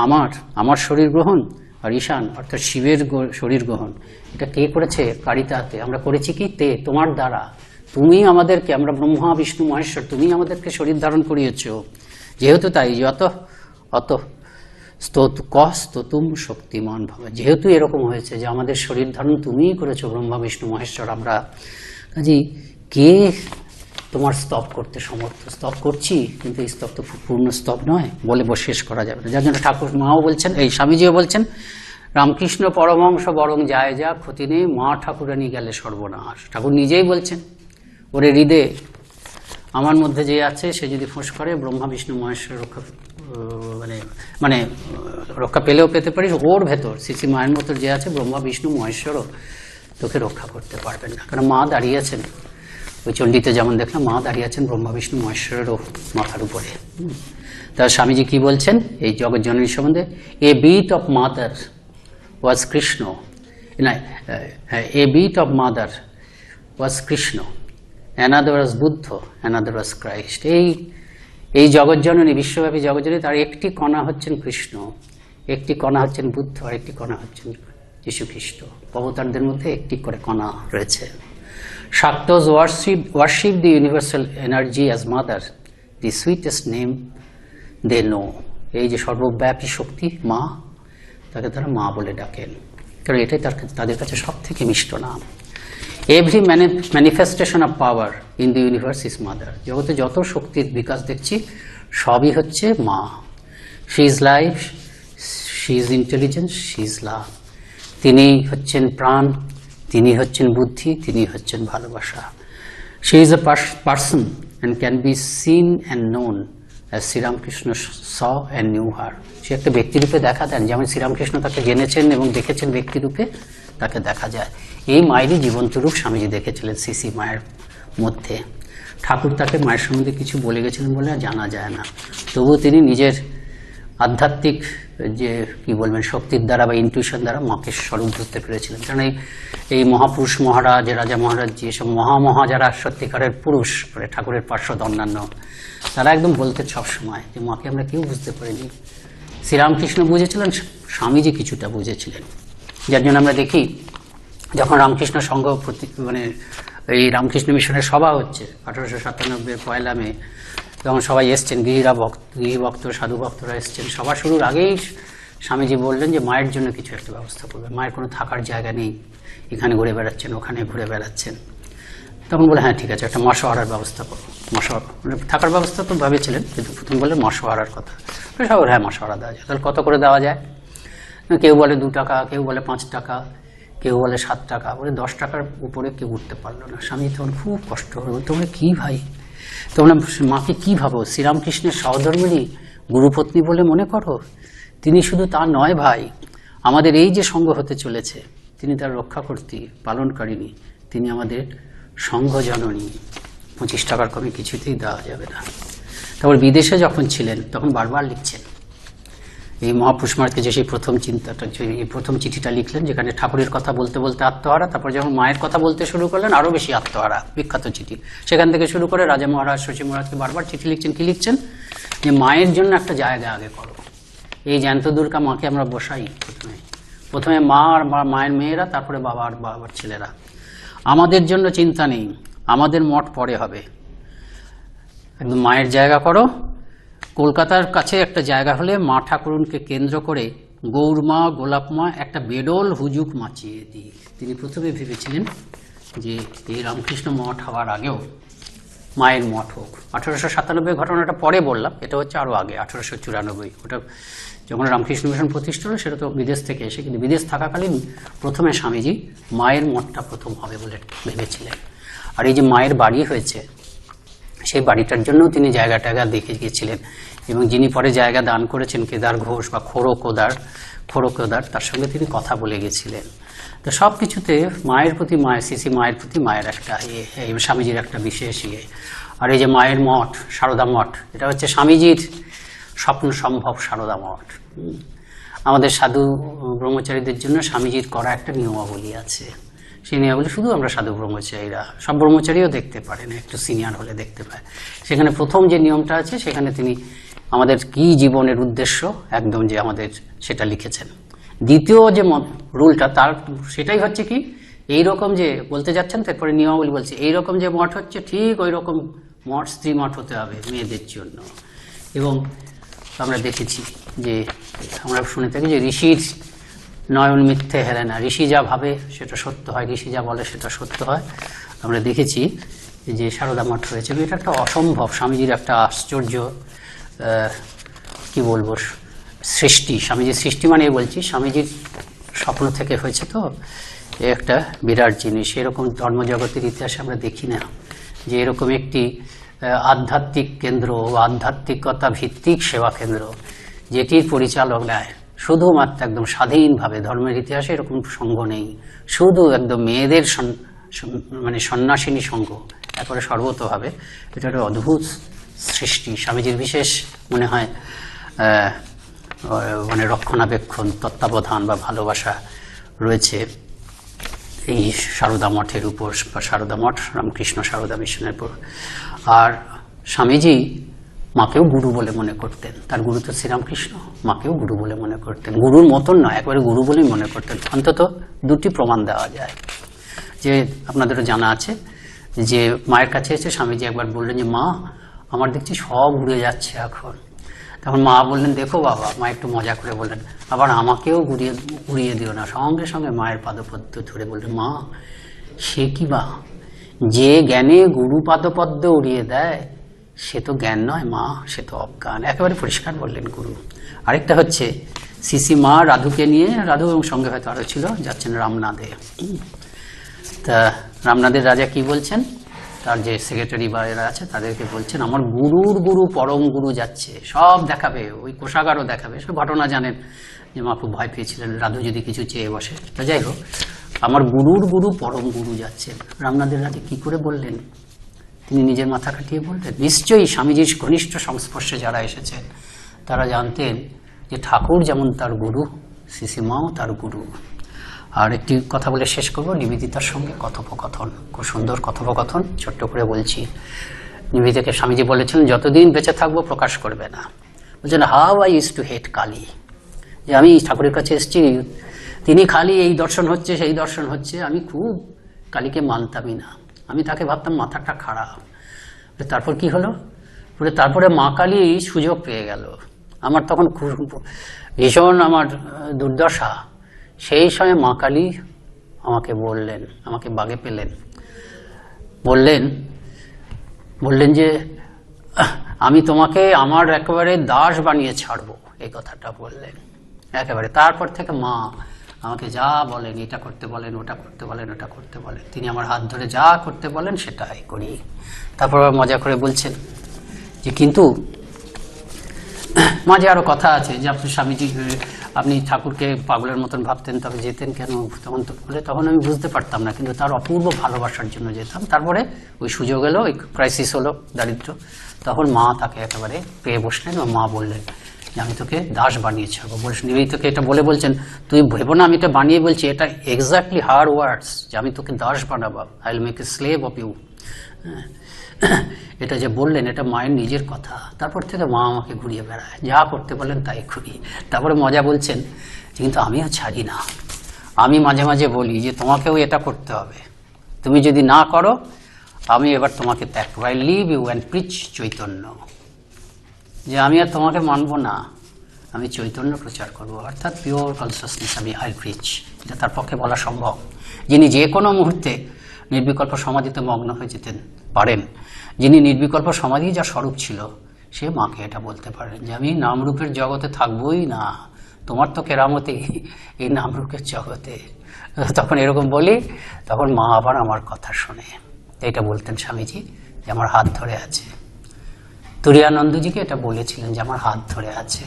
আমার শরীর গ্রহণ, আর ঈশান অর্থাৎ শিবের শরীর গ্রহণ, এটা কে করেছে? কারিতাতে, আমরা করেছি কি? তে, তোমার দ্বারা, তুমি আমাদেরকে, আমরা ব্রহ্মা বিষ্ণু মহেশ্বর, তুমি আমাদেরকে শরীর ধারণ করিয়েছ। যেহেতু তাই যত অত স্তোতুম শক্তিমান ভাবে, যেহেতু এরকম হয়েছে যে আমাদের শরীর ধারণ তুমিই করেছো ব্রহ্মা বিষ্ণু মহেশ্বর, আমরা কাজেই কে তোমার স্তব করতে সমর্থ? স্তব করছি, কিন্তু এই স্তব তো পূর্ণ স্তব নয়, বলে শেষ করা যাবে না। যার জন্য ঠাকুর মাও বলছেন, এই স্বামীজিও বলছেন, রামকৃষ্ণ পরমহংস বরং যায় যা ক্ষতি নেই, মা ঠাকুরানী গেলে সর্বনাশ। ঠাকুর নিজেই বলছেন, ওরে হৃদে আমার মধ্যে যে আছে সে যদি ফোঁস করে, ব্রহ্মা বিষ্ণু মহেশ্বর রক্ষা মানে রক্ষা পেলেও পেতে পারিস, ওর ভেতর শ্রী মায়ের মতো যে আছে ব্রহ্মা বিষ্ণু মহেশ্বরও তোকে রক্ষা করতে পারবেন না। কারণ মা দাঁড়িয়েছেন, ওই চণ্ডীতে যেমন দেখলাম, মা দাঁড়িয়ে আছেন ব্রহ্মা বিষ্ণু মহেশ্বরেরও মাথার উপরে। তার স্বামীজি কি বলছেন এই জগৎ জননী সম্বন্ধে? A bit of mother was Krishna, না, a bit of mother was Krishna, another was Buddha, another was Christ. এই জগৎজননী, বিশ্বব্যাপী জগৎজননী, তার একটি কণা হচ্ছেন কৃষ্ণ, একটি কণা হচ্ছেন বুদ্ধ, আর একটি কণা হচ্ছেন যীশু খ্রিস্ট। অবতারদের মধ্যে একটি করে কণা রয়েছে। Shaktas worship the universal energy as mother, the sweetest name they know. এই যে সর্বব্যাপী শক্তি মা, তাকে তারা মা বলে ডাকেন, কারণ এটাই তাদের কাছে সব থেকে মিষ্ট নাম। Every manifestation of power in the universe is mother. জগতে যত শক্তির বিকাশ দেখছি সবই হচ্ছে মা। She is life, she is intelligence, she is love. তিনি হচ্ছেন প্রাণ, তিনি হচ্ছেন বুদ্ধি, তিনি হচ্ছেন ভালোবাসা। She is a person and can be seen and known as Sri Ramakrishna saw and knew her. সে একটা ব্যক্তিরূপে দেখা দেন, যেমন শ্রীরামকৃষ্ণ তাকে জেনেছেন এবং দেখেছেন ব্যক্তিরূপে, তাকে দেখা যায়। এই মায়েরই জীবন্ত রূপ স্বামীজি দেখেছিলেন শ্রী মায়ের মধ্যে। ঠাকুর তাকে মায়ের সম্বন্ধে কিছু বলে গেছিলেন বলে আর জানা যায় না, তবুও তিনি নিজের আধ্যাত্মিক যে কি বলবেন শক্তির দ্বারা বা ইনটিউশন দ্বারা মাকে স্বরূপ ধরতে পেরেছিলেন। কারণ এই মহাপুরুষ মহারাজ, রাজা মহারাজ, যেসব মহা যারা সত্যিকারের পুরুষ, মানে ঠাকুরের পার্শ্বদ অন্যান্য, তারা একদম বলতেন সবসময় যে মাকে আমরা কেউ বুঝতে পারিনি। শ্রীরামকৃষ্ণ বুঝেছিলেন, স্বামীজি কিছুটা বুঝেছিলেন। যার জন্য আমরা দেখি যখন রামকৃষ্ণ সংঘ মানে এই রামকৃষ্ণ মিশনের সভা হচ্ছে 1897 পয়লা মে, তখন সবাই এসছেন, গৃহভক্ত সাধু ভক্তরা এসছেন। সভা শুরুর আগেই স্বামীজি বললেন যে মায়ের জন্য কিছু একটা ব্যবস্থা করবেন, মায়ের কোনো থাকার জায়গা নেই, এখানে ঘুরে বেড়াচ্ছেন, ওখানে ঘুরে বেড়াচ্ছেন। তখন বলে হ্যাঁ ঠিক আছে, একটা মশওয়ারার ব্যবস্থা করো। মানে থাকার ব্যবস্থা তো ভেবেছিলেন, কিন্তু প্রথম বললেন মশওয়ারার কথা। সব হ্যাঁ মশওয়ারা দেওয়া যায়, তাহলে কত করে দেওয়া যায়? কেউ বলে 2 টাকা, কেউ বলে 5 টাকা, কেউ বলে 7 টাকা, বলে 10 টাকার উপরে কেউ উঠতে পারলো না। স্বামী তখন খুব কষ্ট হলো, তোমরা কী ভাই, তোমরা মাকে কী ভাবো? শ্রীরামকৃষ্ণের সহধর্মিণী গুরুপত্নী বলে মনে করো? তিনি শুধু তা নয় ভাই, আমাদের এই যে সঙ্ঘ হতে চলেছে, তিনি তার রক্ষাকর্ত্রী, পালনকারিণী, তিনি আমাদের সংঘ জননী। 25 টাকার কমে কিছুতেই দেওয়া যাবে না। তারপর বিদেশে যখন ছিলেন তখন বারবার লিখছেন এই মহাপুরুষ মার্গকে, যে সেই প্রথম চিন্তাটা, এই প্রথম চিঠিটা লিখলেন, যেখানে ঠাকুরের কথা বলতে বলতে আত্মহারা, তারপর যখন মায়ের কথা বলতে শুরু করলেন আরও বেশি আত্মহারা, বিখ্যাত চিঠি। সেখান থেকে শুরু করে রাজা মহারাজ, শশী মহারাজকে বারবার চিঠি লিখছেন। কি লিখছেন? যে মায়ের জন্য একটা জায়গা আগে করো। এই জ্যান্ত দুর্গা মাকে আমরা বসাই প্রথমে, প্রথমে মা আর মায়ের মেয়েরা, তারপরে বাবা আর বাবার ছেলেরা। আমাদের জন্য চিন্তা নেই, আমাদের মঠ পরে হবে, একদম মায়ের জায়গা করো। কলকাতার কাছে একটা জায়গা হলে মা ঠাকুরনকে কেন্দ্র করে গৌরমা, গোলাপমা একটা বেডল হুজুক মাচিয়ে দিই। তিনি প্রথমে ভেবেছিলেন যে এই রামকৃষ্ণ মঠ হওয়ার আগেও মায়ের মঠ হোক। 1897 ঘটনাটা পরে বললাম, এটা হচ্ছে আরও আগে 1894। ওটা যখন রামকৃষ্ণ মিশন প্রতিষ্ঠা হলো সেটা তো বিদেশ থেকে এসে, কিন্তু বিদেশ থাকাকালীন প্রথমে স্বামীজি মায়ের মঠটা প্রথম হবে বলে ভেবেছিলেন। আর এই যে মায়ের বাড়ি হয়েছে, সেই বাড়িটার জন্য তিনি জায়গা টায়গা দেখে গিয়েছিলেন, এবং যিনি পরে জায়গা দান করেছেন কেদার ঘোষ বা খোড়কোদার, তার সঙ্গে তিনি কথা বলে গেছিলেন। তো সব কিছুতে মায়ের প্রতি, সিসি মায়ের প্রতি মায়ের একটা স্বামীজির একটা বিশেষ ইয়ে। আর এই যে মায়ের মঠ, সারদা মঠ, এটা হচ্ছে স্বামীজির স্বপ্ন সম্ভব সারদা মঠ। আমাদের সাধু ব্রহ্মচারীদের জন্য স্বামীজির করা একটা নিয়মাবলী আছে। সেই নিয়মাবলী শুধু আমরা সাধু ব্রহ্মচারীরা, সব ব্রহ্মচারীও দেখতে পারেন, একটু সিনিয়র হলে দেখতে পায়। সেখানে প্রথম যে নিয়মটা আছে, সেখানে তিনি আমাদের কি জীবনের উদ্দেশ্য একদম যে আমাদের সেটা লিখেছেন। দ্বিতীয় যে রুলটা তার সেটাই হচ্ছে কি, এইরকম যে বলতে যাচ্ছেন, তারপরে নিয়মাবলী বলছে এইরকম যে মঠ হচ্ছে ঠিক ওই রকম মঠ, স্ত্রী মঠ হতে হবে মেয়েদের জন্য। এবং আমরা দেখেছি যে, আমরা শুনে থাকি যে ঋষির নয়ন মিথ্যে হেরে না, ঋষি যা ভাবে সেটা সত্য হয়, ঋষি যা বলে সেটা সত্য হয়। আমরা দেখেছি যে সারদা মঠ হয়েছে, এটা একটা অসম্ভব স্বামীজির একটা আশ্চর্য কি বলবো সৃষ্টি। স্বামীজির সৃষ্টি মানে বলছি স্বামীজির স্বপ্ন থেকে হয়েছে, তো একটা বিরাট জিনিস। এরকম ধর্মজগতের ইতিহাসে আমরা দেখি না যে এরকম একটি আধ্যাত্মিক কেন্দ্র, আধ্যাত্মিকতা ভিত্তিক সেবা কেন্দ্র, যেটির পরিচালক নেয় শুধুমাত্র একদম স্বাধীনভাবে। ধর্মের ইতিহাসে এরকম সংঘ নেই, শুধু একদম মেয়েদের মানে সন্ন্যাসিনী সংঘ, একেবারে সর্বতভাবে। এটা একটা অদ্ভুত সৃষ্টি। স্বামীজির বিশেষ মনে হয় মানে রক্ষণাবেক্ষণ, তত্ত্বাবধান বা ভালোবাসা রয়েছে এই সারদা মঠের উপর, বা সারদা মঠ রামকৃষ্ণ সারদা মিশনের উপর। আর স্বামীজি মাকেও গুরু বলে মনে করতেন, তার গুরু তো শ্রীরামকৃষ্ণ, মাকেও গুরু বলে মনে করতেন। গুরুর মতন নয়, একবারে গুরু বলেই মনে করতেন। অন্তত দুটি প্রমাণ দেওয়া যায়। যে আপনাদেরও জানা আছে যে মায়ের কাছে এসে স্বামীজি একবার বললেন যে মা, আমার দেখছি সব উড়ে যাচ্ছে এখন। তখন মা বললেন, দেখো বাবা, মা একটু মজা করে বললেন, আবার আমাকেও উড়িয়ে দিও না। সঙ্গে সঙ্গে মায়ের পাদপদ্ম ধরে বললেন, মা সে কি বা, যে জ্ঞানে গুরু পাদপদ্ম উড়িয়ে দেয় সে তো জ্ঞান নয় মা, সে তো অজ্ঞান। একেবারে পরিষ্কার বললেন গুরু। আরেকটা হচ্ছে সিসি মা রাধুকে নিয়ে, রাধু এবং সঙ্গে হয়তো আরো ছিল, যাচ্ছেন রামনাদে। তা রামনাদের রাজা কি বলছেন, তার যে সেক্রেটারি বা এরা আছে তাদেরকে বলছেন, আমার গুরুর গুরু পরম গুরু যাচ্ছে, সব দেখাবে, ওই কোষাগারও দেখাবে। সব ঘটনা জানেন যে মা খুব ভয় পেয়েছিলেন রাধু যদি কিছু চেয়ে বসে। তা যাই হোক, আমার গুরুর গুরু পরম গুরু যাচ্ছেন। রামনাদের রাজা কি করে বললেন, তিনি নিজের মাথা কাটিয়ে বললেন, নিশ্চয়ই স্বামীজির ঘনিষ্ঠ সংস্পর্শে যারা এসেছেন তারা জানতেন যে ঠাকুর যেমন তার গুরু, সিসিমাও তার গুরু। আর একটি কথা বলে শেষ করবো, নিবেদিতার সঙ্গে কথোপকথন, খুব সুন্দর কথোপকথন, ছোট্ট করে বলছি। নিবেদিতাকে স্বামীজি বলেছিলেন, যতদিন বেঁচে থাকবো প্রকাশ করবে না। বলছেন, হাউ আই ইউজ টু হেট কালী, যে আমি ঠাকুরের কাছে এসেছি, তিনি খালি এই দর্শন হচ্ছে সেই দর্শন হচ্ছে, আমি খুব কালীকে মানতামই না, আমি তাকে ভাবতাম মাথাটা খারাপ। তারপর কি হলো, তারপরে মা কালী সুযোগ পেয়ে গেল। আমার তখন ভীষণ আমার দুর্দশা। সেই সময় মা কালী আমাকে বললেন, আমাকে বাগে পেলেন, বললেন যে আমি তোমাকে আমার একেবারে দাস বানিয়ে ছাড়বো, এই কথাটা বললেন একেবারে। তারপর থেকে মা আমাকে যা বলেন, এটা করতে বলেন, ওটা করতে বলেন, ওটা করতে বলেন, তিনি আমার হাত ধরে যা করতে বলেন সেটাই করি। তারপর মজা করে বলছেন যে কিন্তু মাঝে আরো কথা আছে যে আপনি স্বামীজি, আপনি ঠাকুরকে পাগলের মতন ভাবতেন, তবে যেতেন কেন? তখন আমি বুঝতে পারতাম না, কিন্তু তার অপূর্ব ভালোবাসার জন্য যেতাম। তারপরে ওই সুযোগ এলো, ওই ক্রাইসিস হলো, দারিদ্র, তখন মা তাকে একেবারে পেয়ে বসলেন এবং মা বললেন যে আমি তোকে দাস বানিয়ে ছাড়বো। নিবেদিতাকে এটা বলে বলছেন, তুই ভেবো না আমি এটা বানিয়ে বলছি, এটা এক্স্যাক্টলি হার ওয়ার্ডস, যে আমি তোকে দাস বানাবো, I will make a slave of you. এটা যে বললেন এটা মায়ের নিজের কথা। তারপর থেকে মা আমাকে ঘুরিয়ে বেড়ায়, যা করতে বলেন তাই করি। তারপরে মজা বলছেন যে কিন্তু আমিও ছাড়ি না, আমি মাঝে মাঝে বলি যে তোমাকেও এটা করতে হবে, তুমি যদি না করো আমি এবার তোমাকে ত্যাগ করবো, I leave you and preach Chaitanya, যে আমি আর তোমাকে মানবো না, আমি চৈতন্য প্রচার করব, অর্থাৎ পিওর কনসিয়াসনেস আমি আই প্রিচ। এটা তার পক্ষে বলা সম্ভব। যিনি যে কোনো মুহূর্তে নির্বিকল্প সমাধিতে মগ্ন হয়ে যেতেন পারেন, যিনি নির্বিকল্প সমাধি যা স্বরূপ ছিল, সে মাকে এটা বলতে পারেন যে আমি নামরূপের জগতে থাকবোই না, তোমার তো কেরামতি এই নামরূপের জগতে। তখন এরকম বলি, তখন মা আবার আমার কথা শোনে। এটা বলতেন স্বামীজি যে আমার হাত ধরে আছে। তুরিয়ানন্দজিকে এটা বলেছিলেন যে আমার হাত ধরে আছে।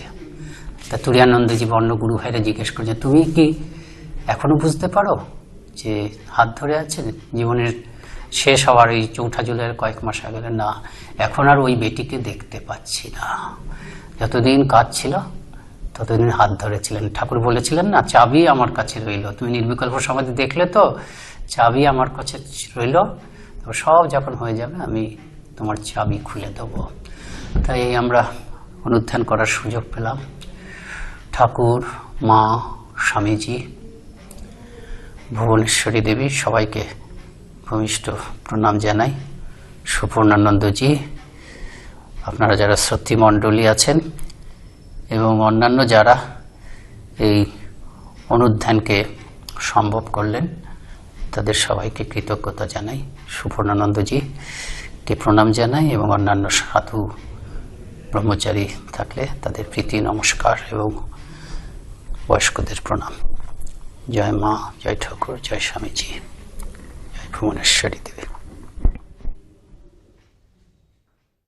তা তুরিয়ানন্দজি বর্ণ গুরু ভাইরা জিজ্ঞেস করছেন তুমি কি এখনো বুঝতে পারো যে হাত ধরে আছে? জীবনের শেষ হওয়ার এই ৪ জুলাইয়ের কয়েক মাস আগে, না এখন আর ওই বেটিকে দেখতে পাচ্ছি না, যতদিন কাজ ছিল ততদিন হাত ধরেছিলেন। ঠাকুর বলেছিলেন না, চাবি আমার কাছে রইল, তুমি নির্বিকল্প সমাধি দেখলে তো, চাবি আমার কাছে রইল, তো সব যখন হয়ে যাবে আমি তোমার চাবি খুলে দেবো। তাই আমরা অনুধ্যান করার সুযোগ পেলাম। ঠাকুর, মা, স্বামীজি, ভুবনেশ্বরী দেবী সবাইকে ভূমিষ্ঠ প্রণাম জানাই। সুপর্ণানন্দজি, আপনারা যারা শ্রোতৃমণ্ডলী আছেন এবং অন্যান্য যারা এই অনুধ্যানকে সম্ভব করলেন, তাদের সবাইকে কৃতজ্ঞতা জানাই। সুপর্ণানন্দজিকে প্রণাম জানাই এবং অন্যান্য সাধু ব্রহ্মচারী থাকলে তাদের প্রীতি নমস্কার এবং বয়স্কদের প্রণাম। জয় মা, জয় ঠাকুর, জয় স্বামীজি, জয় ভুবনেশ্বরী দেবী।